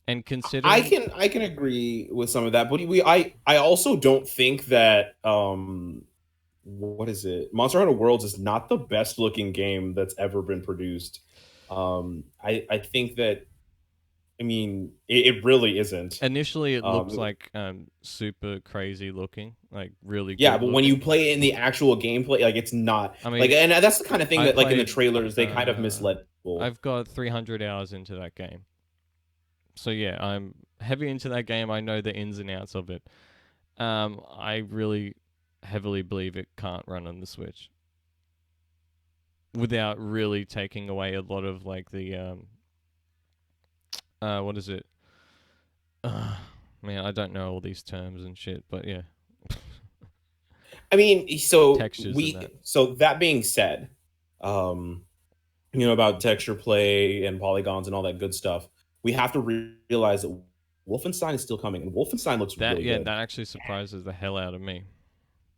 And considering, I can agree with some of that, but I also don't think that what is it? Monster Hunter Worlds is not the best looking game that's ever been produced. I think that, I mean it really isn't. initially it looks Um, like super crazy looking, like really yeah, good but when you looking. play it in the actual gameplay, like it's not I like, mean, and that's the kind of thing I that like in the played. trailers they kind of Uh, misled people. I've got 300 hours into that game, so yeah, I'm heavy into that game. I know the ins and outs of it. I really heavily believe it can't run on the Switch without really taking away a lot of like the what is it? Uh, man, I don't know all these terms and shit, but yeah, I mean, textures and that. so that being said, um, about texture play and polygons and all that good stuff, we have to realize that Wolfenstein is still coming, and Wolfenstein looks That really yeah, good. that actually surprises the hell out of me.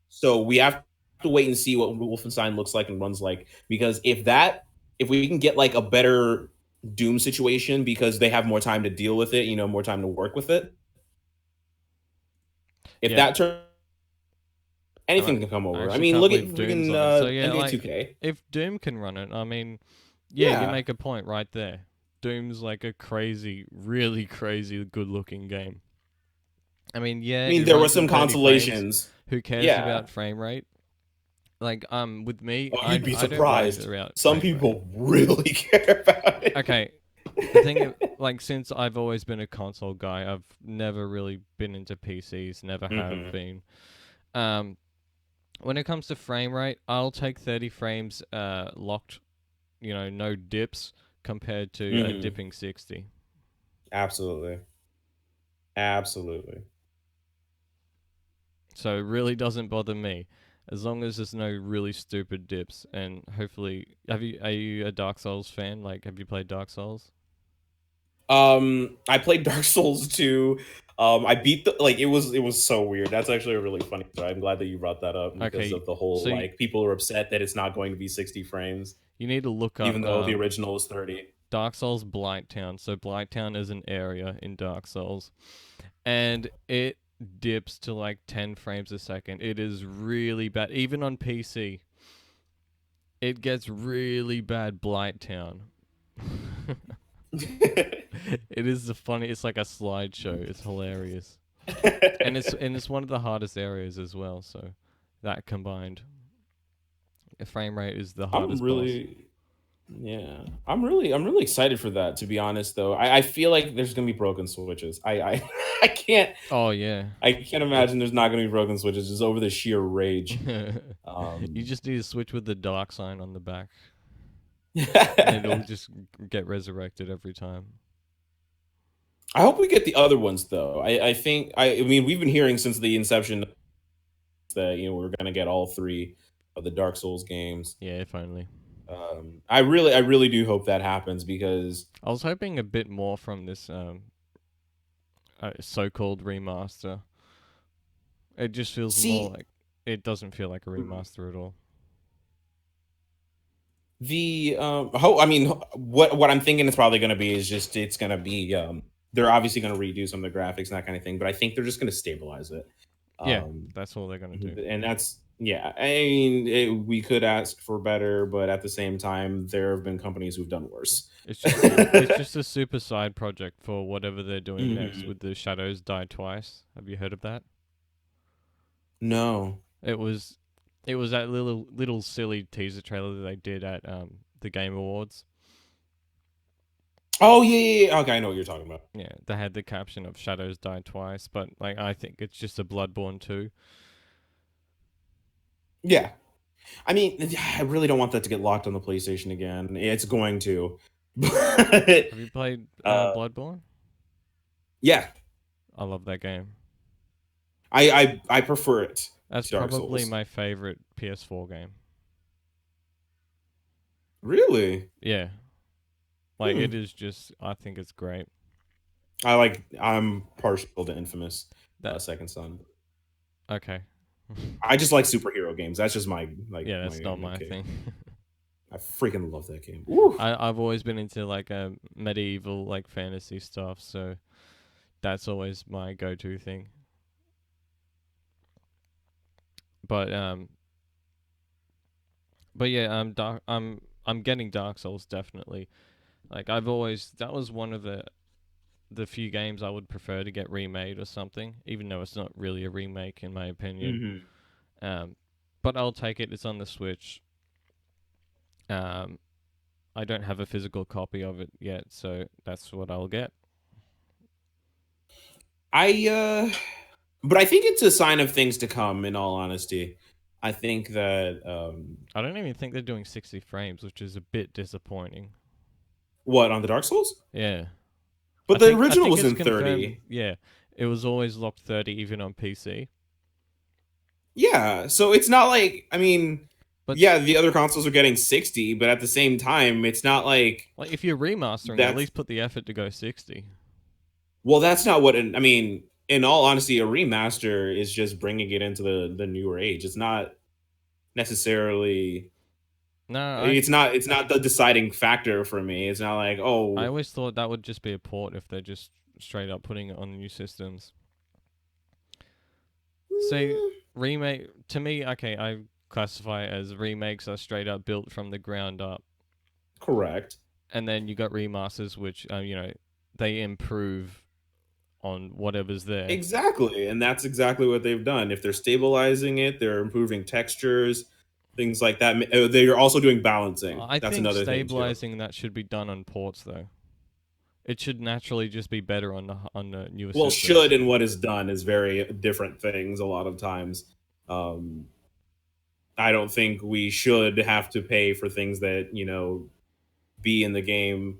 So we have to wait and see what Wolfenstein looks like and runs like, because if we can get like a better Doom situation because they have more time to deal with it, more time to work with it. If Yeah, that turns, I anything can come I over. I actually mean, can't look at believe Doom's freaking on it. So yeah, NBA like 2K. if Doom can run it, I mean, yeah, you Yeah, make a point right there. Doom's like a crazy, really crazy good looking game. I mean, yeah, I mean, it there were runs some at 30 frames. consolations. Who cares Yeah. about frame rate? Like, with me, Oh, you'd be I don't mind surprised. about Some frame rate. people really care about Okay, it. the thing, like, since I've always been a console guy, I've never really been into PCs, never have Hmm. been. Um, when it comes to frame rate, I'll take 30 frames locked, no dips compared to Hmm. dipping 60. Absolutely. Absolutely. So it really doesn't bother me as long as there's no really stupid dips. And hopefully, are you a Dark Souls fan? Like, have you played Dark Souls? I played Dark Souls 2. I beat the like it was so weird. That's actually a really funny story. I'm glad that you brought that up because Okay, of the whole so like people are upset that it's not going to be 60 frames, you need to look even up though the original was 30. Dark Souls Blighttown. So Blighttown is an area in Dark Souls, and it dips to like 10 frames a second. It is really bad, even on PC. It gets really bad Blighttown. It is the funny. It's like a slideshow. It's hilarious, and it's one of the hardest areas as well. So that combined, the frame rate is the I'm hardest boss. really Yeah, I'm really excited for that. To be honest, though, I feel like there's gonna be broken switches. I can't Oh yeah, I can't imagine there's not gonna be broken switches just over the sheer rage. you Um, just need to switch with the dark sign on the back, and it'll I just get resurrected every time. hope we get the other ones though. I think I mean we've been hearing since the inception that we're gonna get all three of the Dark Souls games. Yeah, if only. I really do hope that happens because I was hoping a bit more from this so-called remaster. It just feels more see like it doesn't feel like a remaster at all. the I mean what I'm thinking it's probably going to be is just it's going to be they're obviously going to redo some of the graphics and that kind of thing, but I think they're just going to stabilize it. Yeah, um that's all they're gonna do. and that's yeah, I mean we could ask for better, but at the same time there have been companies who've done worse. It's just a super side project for whatever they're doing next Mhm. with the Shadows Die Twice. Have you heard of that? No. It was it was that little silly teaser trailer that they did at the Game Awards. Oh yeah, yeah, yeah. Okay, I know what you're talking about. Yeah, they had the caption of Shadows Die Twice, but like I think it's just a Bloodborne 2. Yeah, I mean I really don't want that to get locked on the PlayStation again. It's going to. But Have you played uh Bloodborne? yeah, I love that game. I prefer it That's to Dark probably Souls. my favorite PS4 game. Really? Yeah, like Hmm. it is just I think it's great. I'm partial to Infamous, That Second Son. okay. I just like superhero games. That's just my like Yeah, my that's not my my kick. thing. I freaking love that game. Woo. I've always been into like medieval like fantasy stuff, so that's always my go-to thing. But yeah, I'm getting Dark Souls definitely. Like I've always that was one of the few games I would prefer to get remade or something, even though it's not really a remake in my opinion. Hmm. Um, but I'll take it. It's on the Switch. Um, I don't have a physical copy of it yet, so that's what I'll get. I but I think it's a sign of things to come. In all honesty, I think that I don't even think they're doing 60 frames, which is a bit disappointing. what on the Dark Souls, Yeah. but the I original think was it's in confirmed. 30. Yeah, it was always locked 30 even on PC. Yeah, so it's not like I mean, But yeah, the other consoles are getting 60, but at the same time, it's not like like if you're remastering, at that's least put the effort to go 60. well, that's not what I mean. In all honesty, a remaster is just bringing it into the newer age. It's not necessarily. No, It's not the deciding factor for me. It's not like I oh, always thought that would just be a port if they're just straight up putting it on new systems. See, mm, remake to me, okay, I classify it as remakes are straight up built from the ground up. correct. and then you got remasters, which they improve on whatever's there. Exactly, and that's exactly what they've done. If they're stabilizing it, they're improving textures, things like that. They're also doing balancing. I That's think another thing too. stabilizing that should be done on ports though. It should naturally just be better on the newer Well, systems. should and what is done is very different things a lot of times. Um, I don't think we should have to pay for things that be in the game.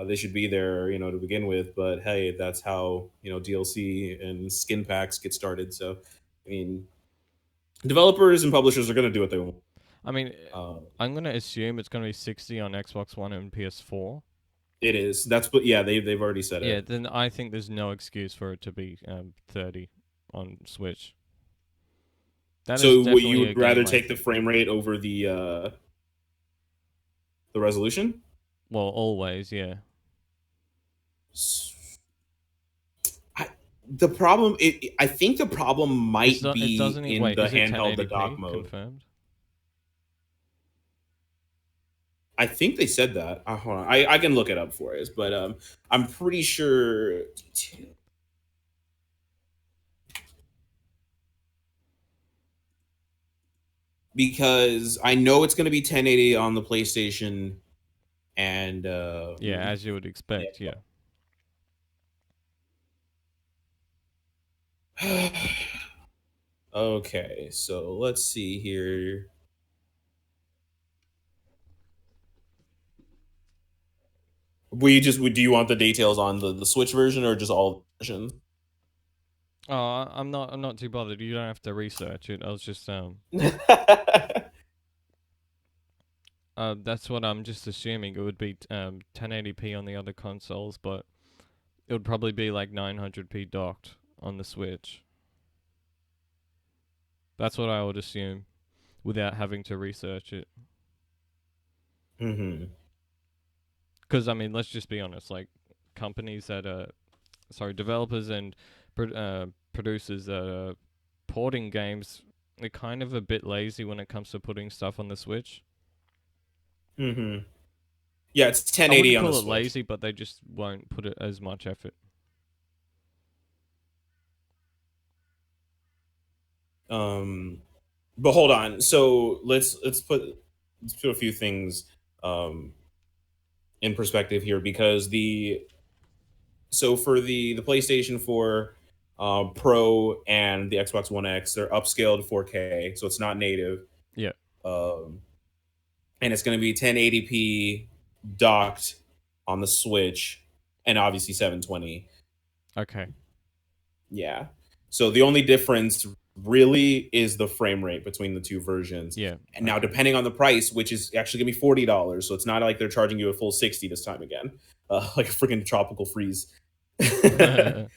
They should be there, to begin with. But hey, that's how DLC and skin packs get started. So, I mean, developers and publishers are going to do what they want. I mean, Uh, I'm gonna assume it's gonna be 60 on Xbox One and PS4. it is. That's what. Yeah, they've already said Yeah, it. then I think there's no excuse for it to be 30 on Switch. That is So, what you definitely a would rather game. take the frame rate over the resolution? Well, always, yeah. I, the problem, I think the problem might It be doesn't. in Wait, the is it handheld, the dock 1080p mode. confirmed? I think they said that. Hold on, I can look it up for us, but I'm pretty sure. Because I know it's going to be 1080 on the PlayStation and Yeah, as you would expect. Yeah. Okay, so let's see here. Do you want the details on the Switch version or just all versions? Oh, I'm not too bothered. You don't have to research it. I was just that's what I'm just assuming. It would be 1080p on the other consoles, but it would probably be like 900p docked on the Switch. That's what I would assume without having to research it. Mm-hmm. Because I mean, let's just be honest. Like companies that developers and producers that are porting games, they're kind of a bit lazy when it comes to putting stuff on the Switch. Mm-hmm. Yeah, it's I wouldn't 1080 on the call it Switch. lazy, but they just won't put it as much effort. Um, but hold on. So let's put a few things in perspective here because for the PlayStation 4 Pro and the Xbox One X, they're upscaled 4K, so it's not native. Yeah. Um, and it's going to be 1080p docked on the Switch, and obviously 720. Okay. Yeah. So the only difference really is the frame rate between the two versions. Yeah. And now, Okay. depending on the price, which is actually gonna be $40, so it's not like they're charging you a full 60 this time again, like a freaking tropical freeze. And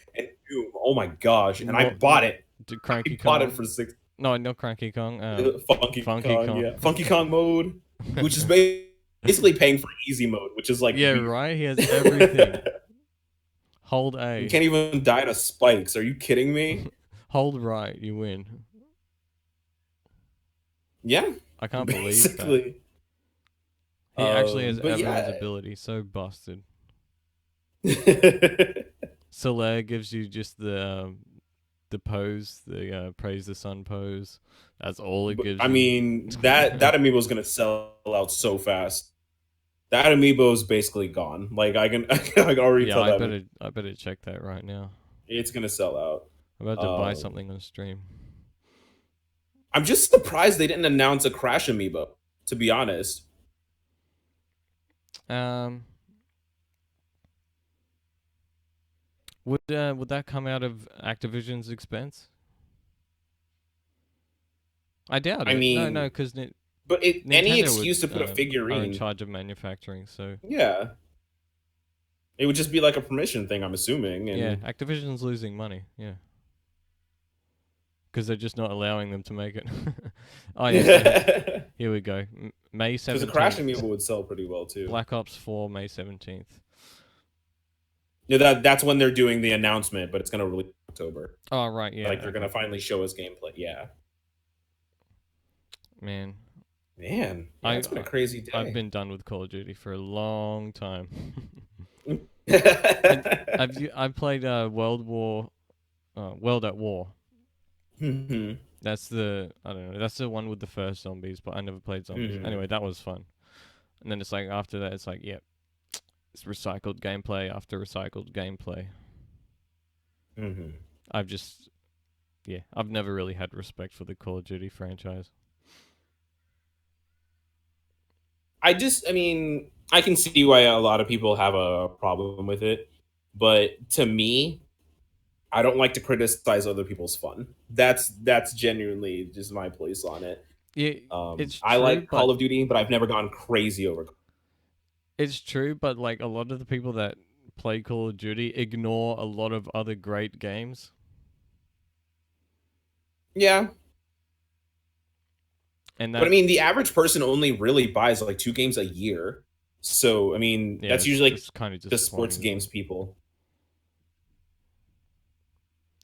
oh my gosh! And I More, bought it. Cranky I bought it Kong. for six. No, not Cranky Kong. Funky Funky Kong, Kong. yeah, Funky Kong mode, which is basically paying for easy mode, which is like Yeah, weird. right. He has everything. Hold You A. can't even die to spikes. Are you kidding me? Hold right. You win. Yeah, I can't believe that. basically. He actually has But everyone's yeah. ability. So busted. Soler gives you just the pose, the praise the sun pose. That's all it But gives I you. mean, that amiibo is gonna sell out so fast. That amiibo is basically gone. Like I can already Yeah, tell that I better check that right now. it's gonna sell out. I'm about to buy Um, something on stream. I'm just surprised they didn't announce a Crash amiibo. To be honest, Um, would that come out of Activision's expense? I doubt I it. No, mean, because but any Nintendo would excuse to put a are in figurine, charge of manufacturing. So yeah, it would just be like a permission thing. I'm assuming, yeah, and Activision's losing money. Yeah, because they're just not allowing them to make it. Oh yeah, so because here we go. May a Crash 17th. amiibo would sell pretty well too. Black Ops 4, May 17th. Yeah, that's when they're doing the announcement, but it's gonna release in October. Oh right, yeah. Like they're gonna finally show us gameplay. Yeah. Man, Man, yeah, I it's been a crazy I've day. been done with Call of Duty for a long time. And Mhm. I played World at War. That's the I don't know. That's the one with the first zombies, but I never played zombies. Mhm. Anyway, that was fun. And then it's like after that, it's like yeah, it's recycled gameplay after recycled gameplay. Mhm. I've just yeah, I've never really had respect for the Call of Duty franchise. I mean, I can see why a lot of people have a problem with it, but to me, I don't like to criticize other people's fun. That's genuinely just my place on it. Yeah, it's I true, like but Call of Duty, but I've never gone crazy over. like a lot of the people that play Call of Duty ignore a lot of other great games, Yeah, and but I that mean, the average person only really buys like 2 games a year. So I mean, yeah, that's usually like it's kind of the sports disappointing, isn't games it? people.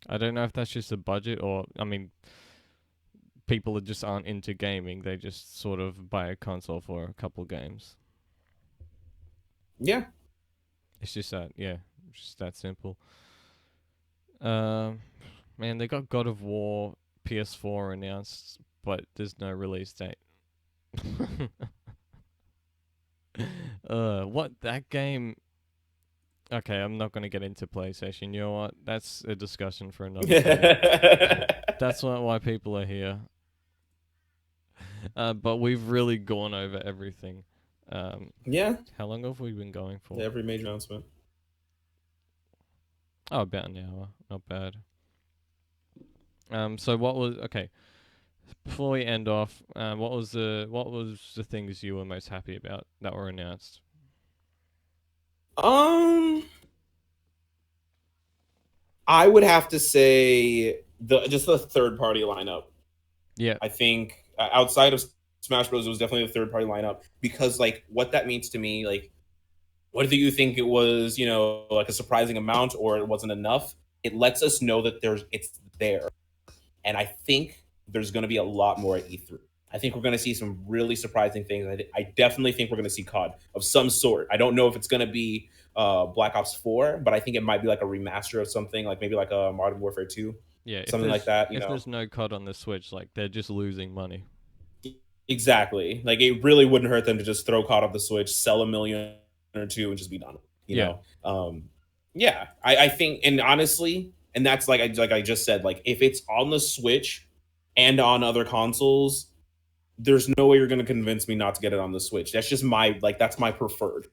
I don't know if that's just a budget or I mean people just aren't into gaming. They just sort of buy a console for a couple games. Yeah. It's just that, yeah, just that simple. Um, Man, they got God of War PS4 announced, but there's no release date. What that game? Okay, I'm not gonna get into PlayStation. You know what? That's a discussion for another day. That's not why people are here. But we've really gone over everything. Um, Yeah. how long have we been going for? Every major announcement. Oh, about an hour. Not bad. So what was okay? Before we end off, what was the things you were most happy about that were announced? Um, I would have to say the third party lineup. Yeah, I think outside of Smash Bros, it was definitely the third party lineup because like what that means to me, like whether you think it was like a surprising amount or it wasn't enough, it lets us know that it's there, and I think there's going to be a lot more at E3. I think we're going to see some really surprising things. I definitely think we're going to see COD of some sort. I don't know if it's going to be Black Ops 4, but I think it might be like a remaster of something, like maybe like a Modern Warfare 2, yeah. something like that. If there's no COD on the Switch, like they're just losing money. Exactly. Like it really wouldn't hurt them to just throw COD off the Switch, sell a million or two, and just be done. You Yeah, know, yeah. I think, and honestly, and that's like I just said, like if it's on the Switch and on other consoles, there's no way you're going to convince me not to get it on the Switch. That's just my like that's my preferred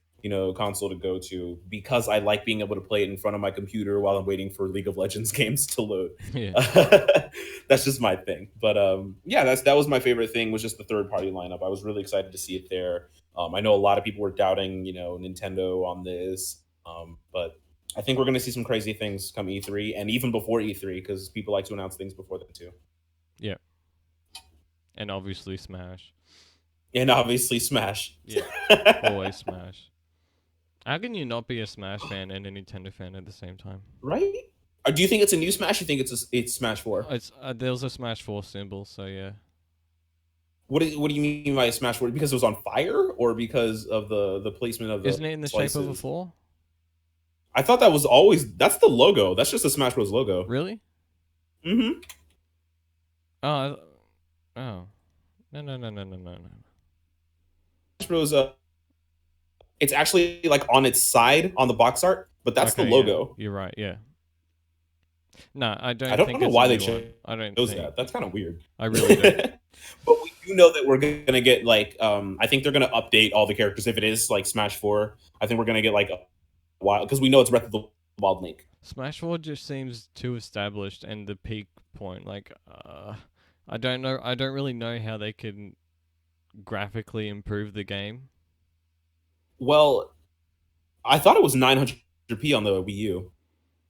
console to go to because I like being able to play it in front of my computer while I'm waiting for League of Legends games to load. yeah, That's just my thing. But yeah, that was my favorite thing was just the third party lineup. I was really excited to see it there. I know a lot of people were doubting Nintendo on this, but I think we're going to see some crazy things come E3 and even before E3 because people like to announce things before that too. yeah. And obviously Smash. And obviously Smash. Yeah, always Smash. How can you not be a Smash fan and a Nintendo fan at the same time? Right? Or do you think it's a new Smash? You think it's Smash Four? It's There's a Smash 4 symbol, so yeah. What do you mean by Smash Four? Because it was on fire, or because of the placement of the Isn't it in the shape of a slices? 4? I thought that was always that's the logo. That's just the Smash Bros logo. Really? Mm-hmm. Oh, oh. No. Smash Bros. It's actually like on its side on the box art, but that's the Okay, yeah. logo. You're right, yeah. No, I I don't don't think know it's a why they new chose one. I don't think. that. That's kind of weird. I really don't. But we do know that we're gonna get like I think they're gonna update all the characters if it is like Smash Four. I think we're gonna get like a wild because we know it's Breath of the Wild Link. Smash 4 just seems too established and the peak point. Like, I don't know. I don't really know how they can graphically improve the game. Well, I thought it was 900p on the Wii U.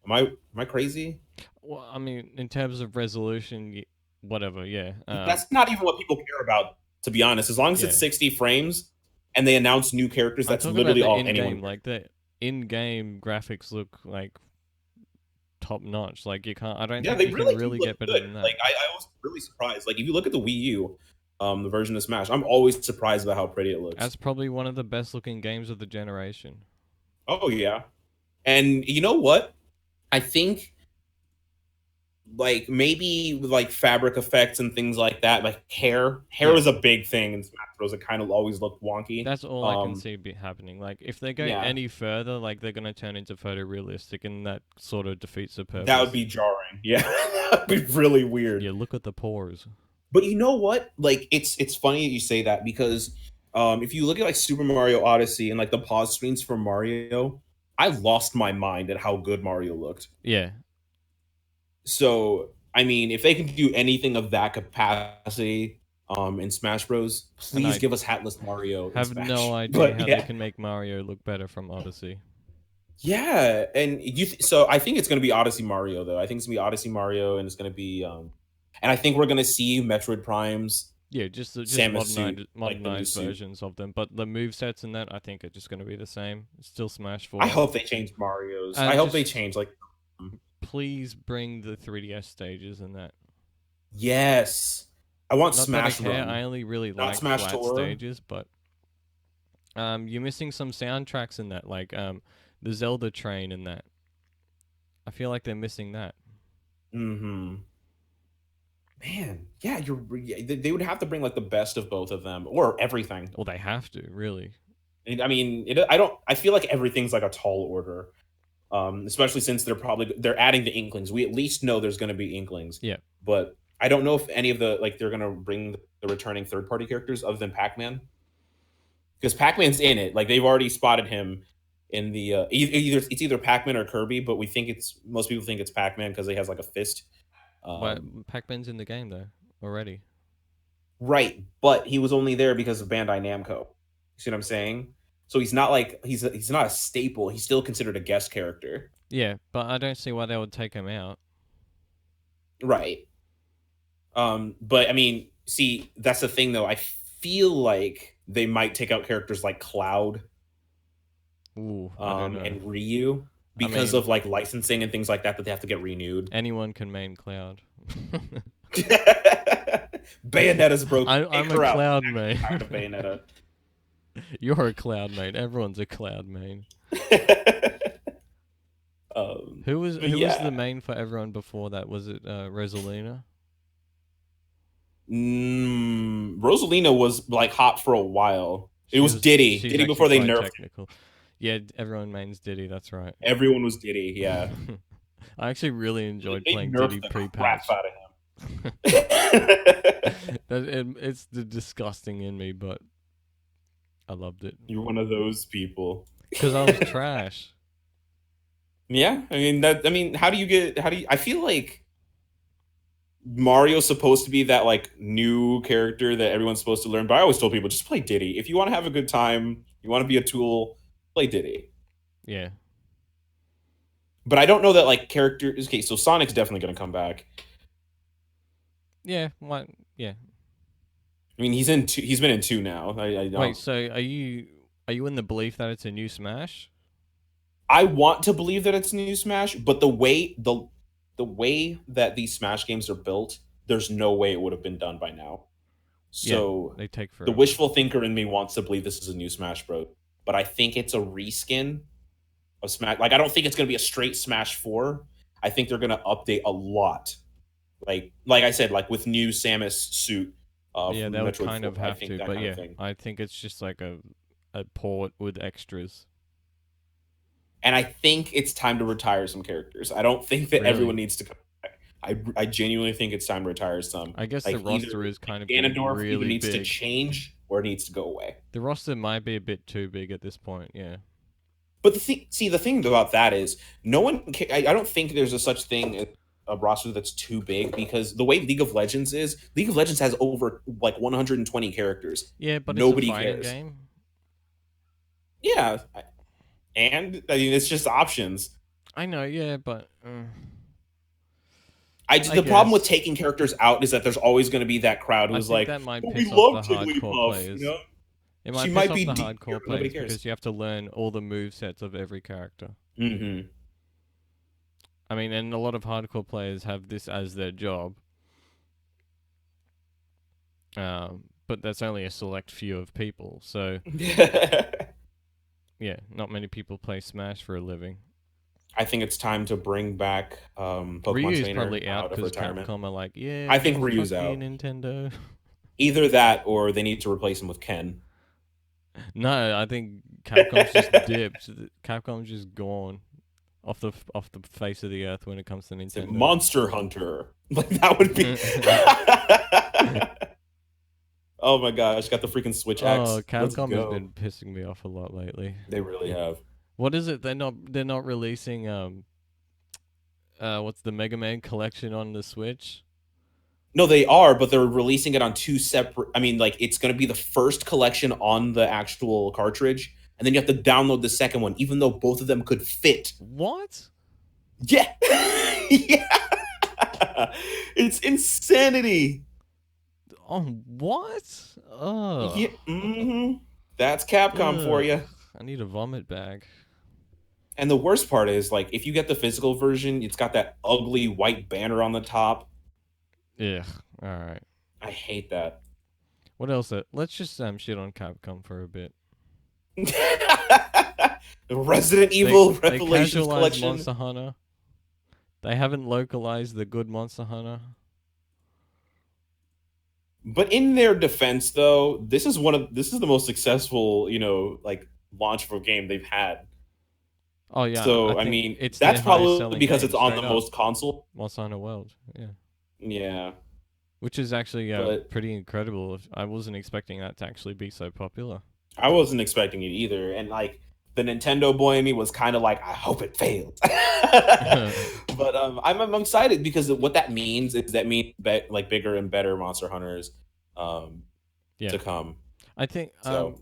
Am I crazy? Well, I mean, in terms of resolution, whatever, yeah. That's not even what people care about, to be honest. As long as it's Yeah. 60 frames and they announce new characters, I'm that's talking about literally the all anyone in-game. cares. Like, the in-game graphics look like top notch. Like, you can't. I don't Yeah, think they you can really do really look get better good. than that. Like I was really surprised. Like if you look at the Wii U, the version of Smash. I'm always surprised about how pretty it looks. That's probably one of the best looking games of the generation. Oh yeah, and you know what? I think like maybe with like fabric effects and things like that, like hair Yeah, is a big thing in Smash Bros. It kind of always looked wonky. that's all I can see happening. Like, if they go Yeah, any further, like, they're gonna turn into photorealistic, and that sort of defeats the that would purpose. be jarring. Yeah, that'd be really weird. Yeah, look at the pores. But you know what? Like it's funny that you say that because if you look at like Super Mario Odyssey and like the pause screens for Mario, I lost my mind at how good Mario looked. Yeah, So I mean, if they can do anything of that capacity in Smash Bros, and please I give us Hatless Mario in have no Smash. idea But how they yeah, can make Mario look better from Odyssey. yeah, and so I think it's gonna be Odyssey Mario though. I think it's gonna be Odyssey Mario, and it's gonna be and I think we're gonna see Metroid Prime's Yeah, just Samus suit, like the new modernized suit. versions of them, but the move sets and that I think are just going to be the same. It's still Smash I 4. hope they change Mario's. I hope they Just change like please bring the 3DS stages and that. yes. I want Not that I Smash care. Run, I only really not like Smash flat Tour. stages, but you're missing some soundtracks in that, like the Zelda train and that. I feel like they're missing that. Hmm. Man, yeah, yeah, they would have to bring like the best of both of them or everything. Well, they have to really. I mean, I don't. I feel like everything's like a tall order, especially since they're adding the Inklings. We at least know there's going to be Inklings, Yeah. but I don't know if any of the like they're going to bring the returning third party characters other than Pac Man because Pac Man's in it. Like they've already spotted him in the either Pac Man or Kirby, but we think it's most people think it's Pac Man because he has like a fist. But Um, Pac-Man's in the game though already. Right, but he was only there because of Bandai Namco. You see what I'm saying? So he's not like he's not a staple. He's still considered a guest character. Yeah, but I don't see why they would take him out. Right. But I mean, see, that's the thing though. I feel like they might take out characters like Cloud Ooh, I don't know. and Ryu I because mean, of like licensing and things like that they have to get renewed. anyone can main Cloud. Bayonetta's broke. Take I'm a her out. Cloud I'm actually main. tired of Bayonetta. You're a Cloud main. Everyone's a Cloud main. But Who was yeah. the main for everyone before that? Was it Rosalina? Rosalina was like hot for a while. It was Diddy. She's Diddy actually before they quite nerfed him. technical. Yeah, everyone mains Diddy. That's right. Everyone was Diddy. Yeah, I actually really enjoyed they playing Diddy nerfed the crap pre-patch. out of him. It's the disgusting in me, but I loved it You're one of those people. because I was trash. Yeah, I mean that. I mean, how do you get? How do you? I feel like Mario's supposed to be that like new character that everyone's supposed to learn. But I always told people just play Diddy. If you want to have a good time, you want to be a tool, play Diddy. Yeah, But I don't know that like characters. Okay, so Sonic's definitely going to come back. yeah. What? Yeah. I mean, he's in two. He's been in two now. I Wait. don't. So are you in the belief that it's a new Smash? I want to believe that it's new Smash, but the way that these Smash games are built, there's no way it would have been done by now. Yeah, So they take the forever. wishful thinker in me wants to believe this is a new Smash Bros. But I think it's a reskin of Smash. Like I don't think it's going to be a straight Smash Four. I think they're going to update a lot. Like I said, like with new Samus suit Yeah, from they would Metroid kind Four. of I have think to, that but kind of yeah, thing. I think it's just like a port with extras. And I think it's time to retire some characters. I don't think that everyone Really, needs to come back. I genuinely think it's time to retire some. I guess the Like either roster is kind of getting Ganondorf either really needs to big. change or it needs to go away. The roster might be a bit too big at this point. Yeah. But the thing about that is, no one. I don't think there's a such thing as a roster that's too big because the way League of Legends is, League of Legends has over like 120 characters. Yeah, but it's a Nobody fighting cares. game. Yeah, and I mean it's just options. I know, yeah, but I The problem with guess taking characters out is that there's always going to be that crowd I who's think like, that might "Well, we piss off love the hardcore Jigglypuff," you players. know. It She might piss might off be the D tier, hardcore but nobody players cares. because you have to learn all the move sets of every character. Mm-hmm. I mean, and a lot of hardcore players have this as their job. but that's only a select few of people. So yeah, not many people play Smash for a living. I think it's time to bring back Pokemon Ryu's Trainer probably out out of because retirement. Capcom are like, I yeah, think fuck Ryu's you, out. Nintendo. Either that or they need to replace him with Ken. No, I think Capcom's just dipped. Capcom's just gone off the face of the earth when it comes to Say Nintendo. Monster Hunter. Like that would be. Oh my gosh, got the freaking Switch Oh, X. Let's Capcom has been go. pissing me off a lot lately. They really have. What is it? They're not releasing what's the Mega Man collection on the Switch? No, they are, but they're releasing it on two separate. I mean, like it's going to be the first collection on the actual cartridge, and then you have to download the second one, even though both of them could fit. What? Yeah, yeah, it's insanity. Oh, what? Ugh. Yeah, that's Capcom for Ugh. you. I need a vomit bag. And the worst part is, like, if you get the physical version, it's got that ugly white banner on the top. Ugh. All right. I hate that. What else? Let's just shit on Capcom for a bit. Resident They Evil they Revelations casualized Collection. Monster Hunter. They haven't localized the good Monster Hunter. But in their defense, though, this is the most successful, like launch for a game they've had. Oh yeah, I So I think mean, it's their that's highest probably selling because game, it's on straight the up. most console. Monster Hunter World. Yeah. Yeah, Which is actually but pretty incredible. I wasn't expecting that to actually be so popular. I wasn't expecting it either. And like the Nintendo boy in me was kind of like, I hope it fails. But I'm excited because what that means is that means like bigger and better Monster Hunters um, Yeah, to come. I think So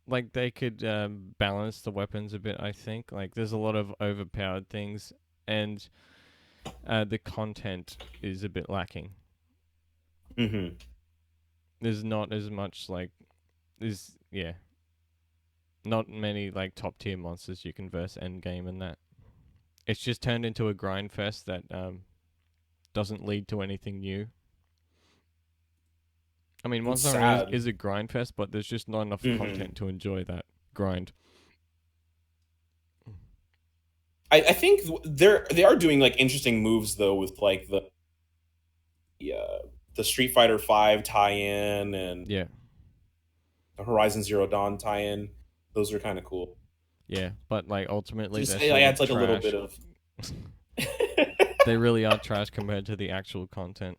like they could balance the weapons a bit. I think like there's a lot of overpowered things, and the content is a bit lacking. mhm. There's not as much like there's yeah, not many like top tier monsters you can verse end game and that. It's just turned into a grind fest that doesn't lead to anything new. I mean, It's Monster Hunter sad. is a grind fest, but there's just not enough Hmm. content to enjoy that grind. I think they are doing like interesting moves though with like the Street Fighter Five tie-in and Yeah, the Horizon Zero Dawn tie-in. Those are kind of cool. yeah, but like ultimately Just they're it sort adds of like a little bit trash. of. They really are trash compared to the actual content.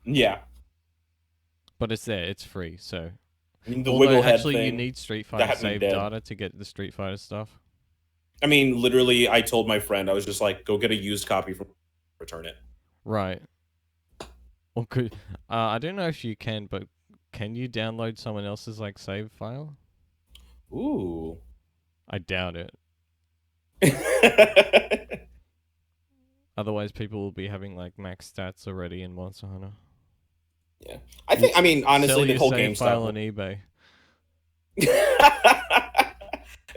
Yeah, But it's there, it's free. So, I mean the although wiggle head actually you thing need Street that Fighter had me save dead. data to get the Street Fighter stuff. I mean, literally, I told my friend I was just like, go get a used copy from return it. Right. Or could I don't know if you can, but can you download someone else's like save file? Ooh. I doubt it. Otherwise, people will be having like max stats already in Monster Hunter. Yeah, I think. I mean, honestly, Sell the your whole save GameStop. file on eBay.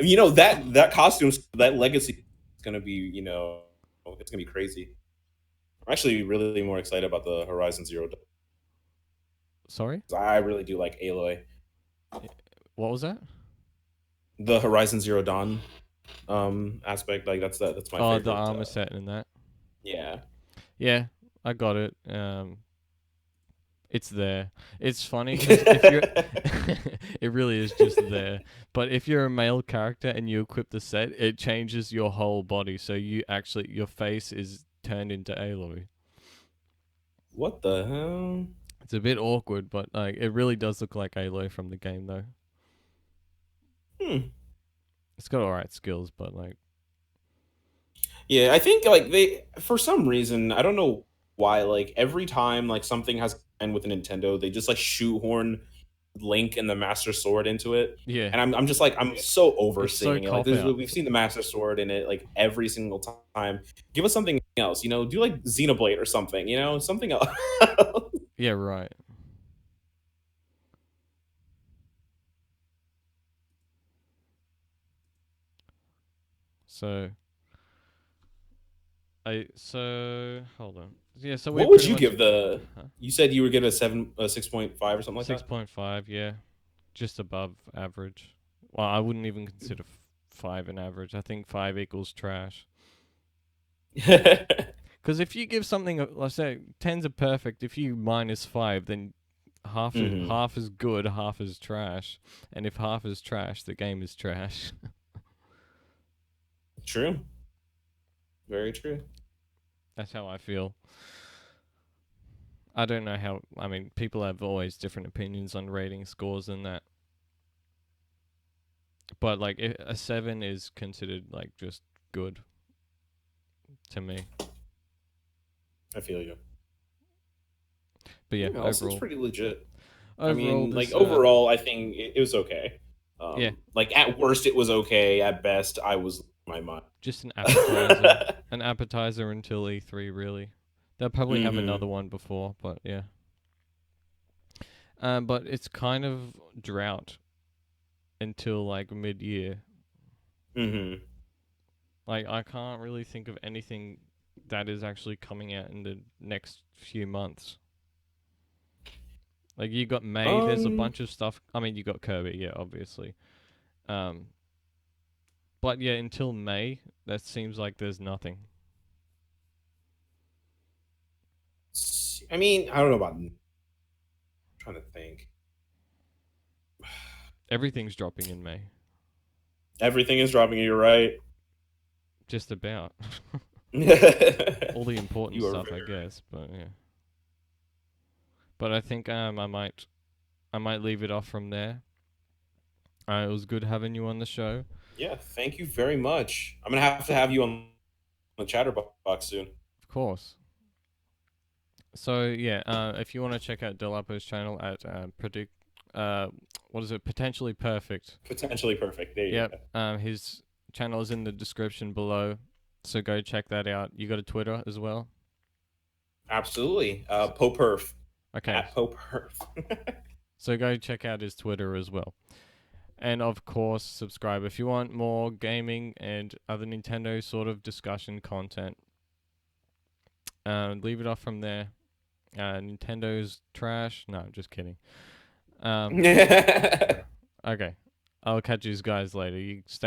That costume, that legacy is gonna be, it's gonna be crazy. I'm actually really more excited about the Horizon Zero. Sorry, I really do like Aloy. what was that? The Horizon Zero Dawn aspect, like that's my Oh, the favorite. armor set and that. Yeah. Yeah, I got it. It's there. It's funny because if you're, it really is just there. But if you're a male character and you equip the set, it changes your whole body. So your face is turned into Aloy. What the hell? It's a bit awkward, but like it really does look like Aloy from the game, though. Hmm. It's got alright skills, but like, Yeah, I think like they for some reason I don't know why like every time like something has and with a Nintendo they just like shoehorn Link and the Master Sword into it, yeah, and I'm just like I'm so over it's so seeing it. Like cop out. we've seen the Master Sword in it like every single time. Give us something else, do like Xenoblade or something, something else. Yeah, right. So So hold on. Yeah, so we're What would pretty you much give the? huh? You said you would give it a 6.5 or something like 6.5, yeah. Just above average. Well, I wouldn't even consider 5 an average. I think 5 equals trash. that. Because if you give something, let's say 10's are perfect. If you minus 5, then Hmm. half is good, half is trash. And if half is trash, the game is trash. True. Very true. That's how I feel. I don't know how. I mean, people have always different opinions on rating scores and that. But like, a 7 is considered like just good to me. I feel you. But yeah, It seems pretty legit. I overall, mean, like this overall, I think it was okay. yeah, Like at worst, it was okay. At best, I was my mind. just an appetizer, until E3 really. They'll probably have Hmm. another one before, but yeah. But it's kind of drought until like mid-year. Hmm. Like I can't really think of anything that is actually coming out in the next few months. Like you got May, there's a Um. bunch of stuff. I mean, you got Kirby, yeah, obviously. Um, but yeah, until May, that seems like there's nothing. I mean, I don't know about. I'm trying to think. Everything's dropping in May, Everything is dropping. You're right. just about. You All the important are stuff, I very right. guess. But yeah, but I think I might leave it off from there. It was good having you on the show, Yeah. Thank you very much. I'm gonna have to have you on the chatterbox soon. of course. So yeah, if you want to check out Delapo's channel at uh, what is it? Potentially perfect. Potentially perfect. There you Yep. go. His channel is in the description below, so go check that out. You got a Twitter as well. Absolutely. Poperf Okay, at Poperf. so go check out his Twitter as well. And of course, subscribe if you want more gaming and other Nintendo sort of discussion content. Leave it off from there. Nintendo's trash. No, just kidding. Um, okay, I'll catch you guys later. You stay.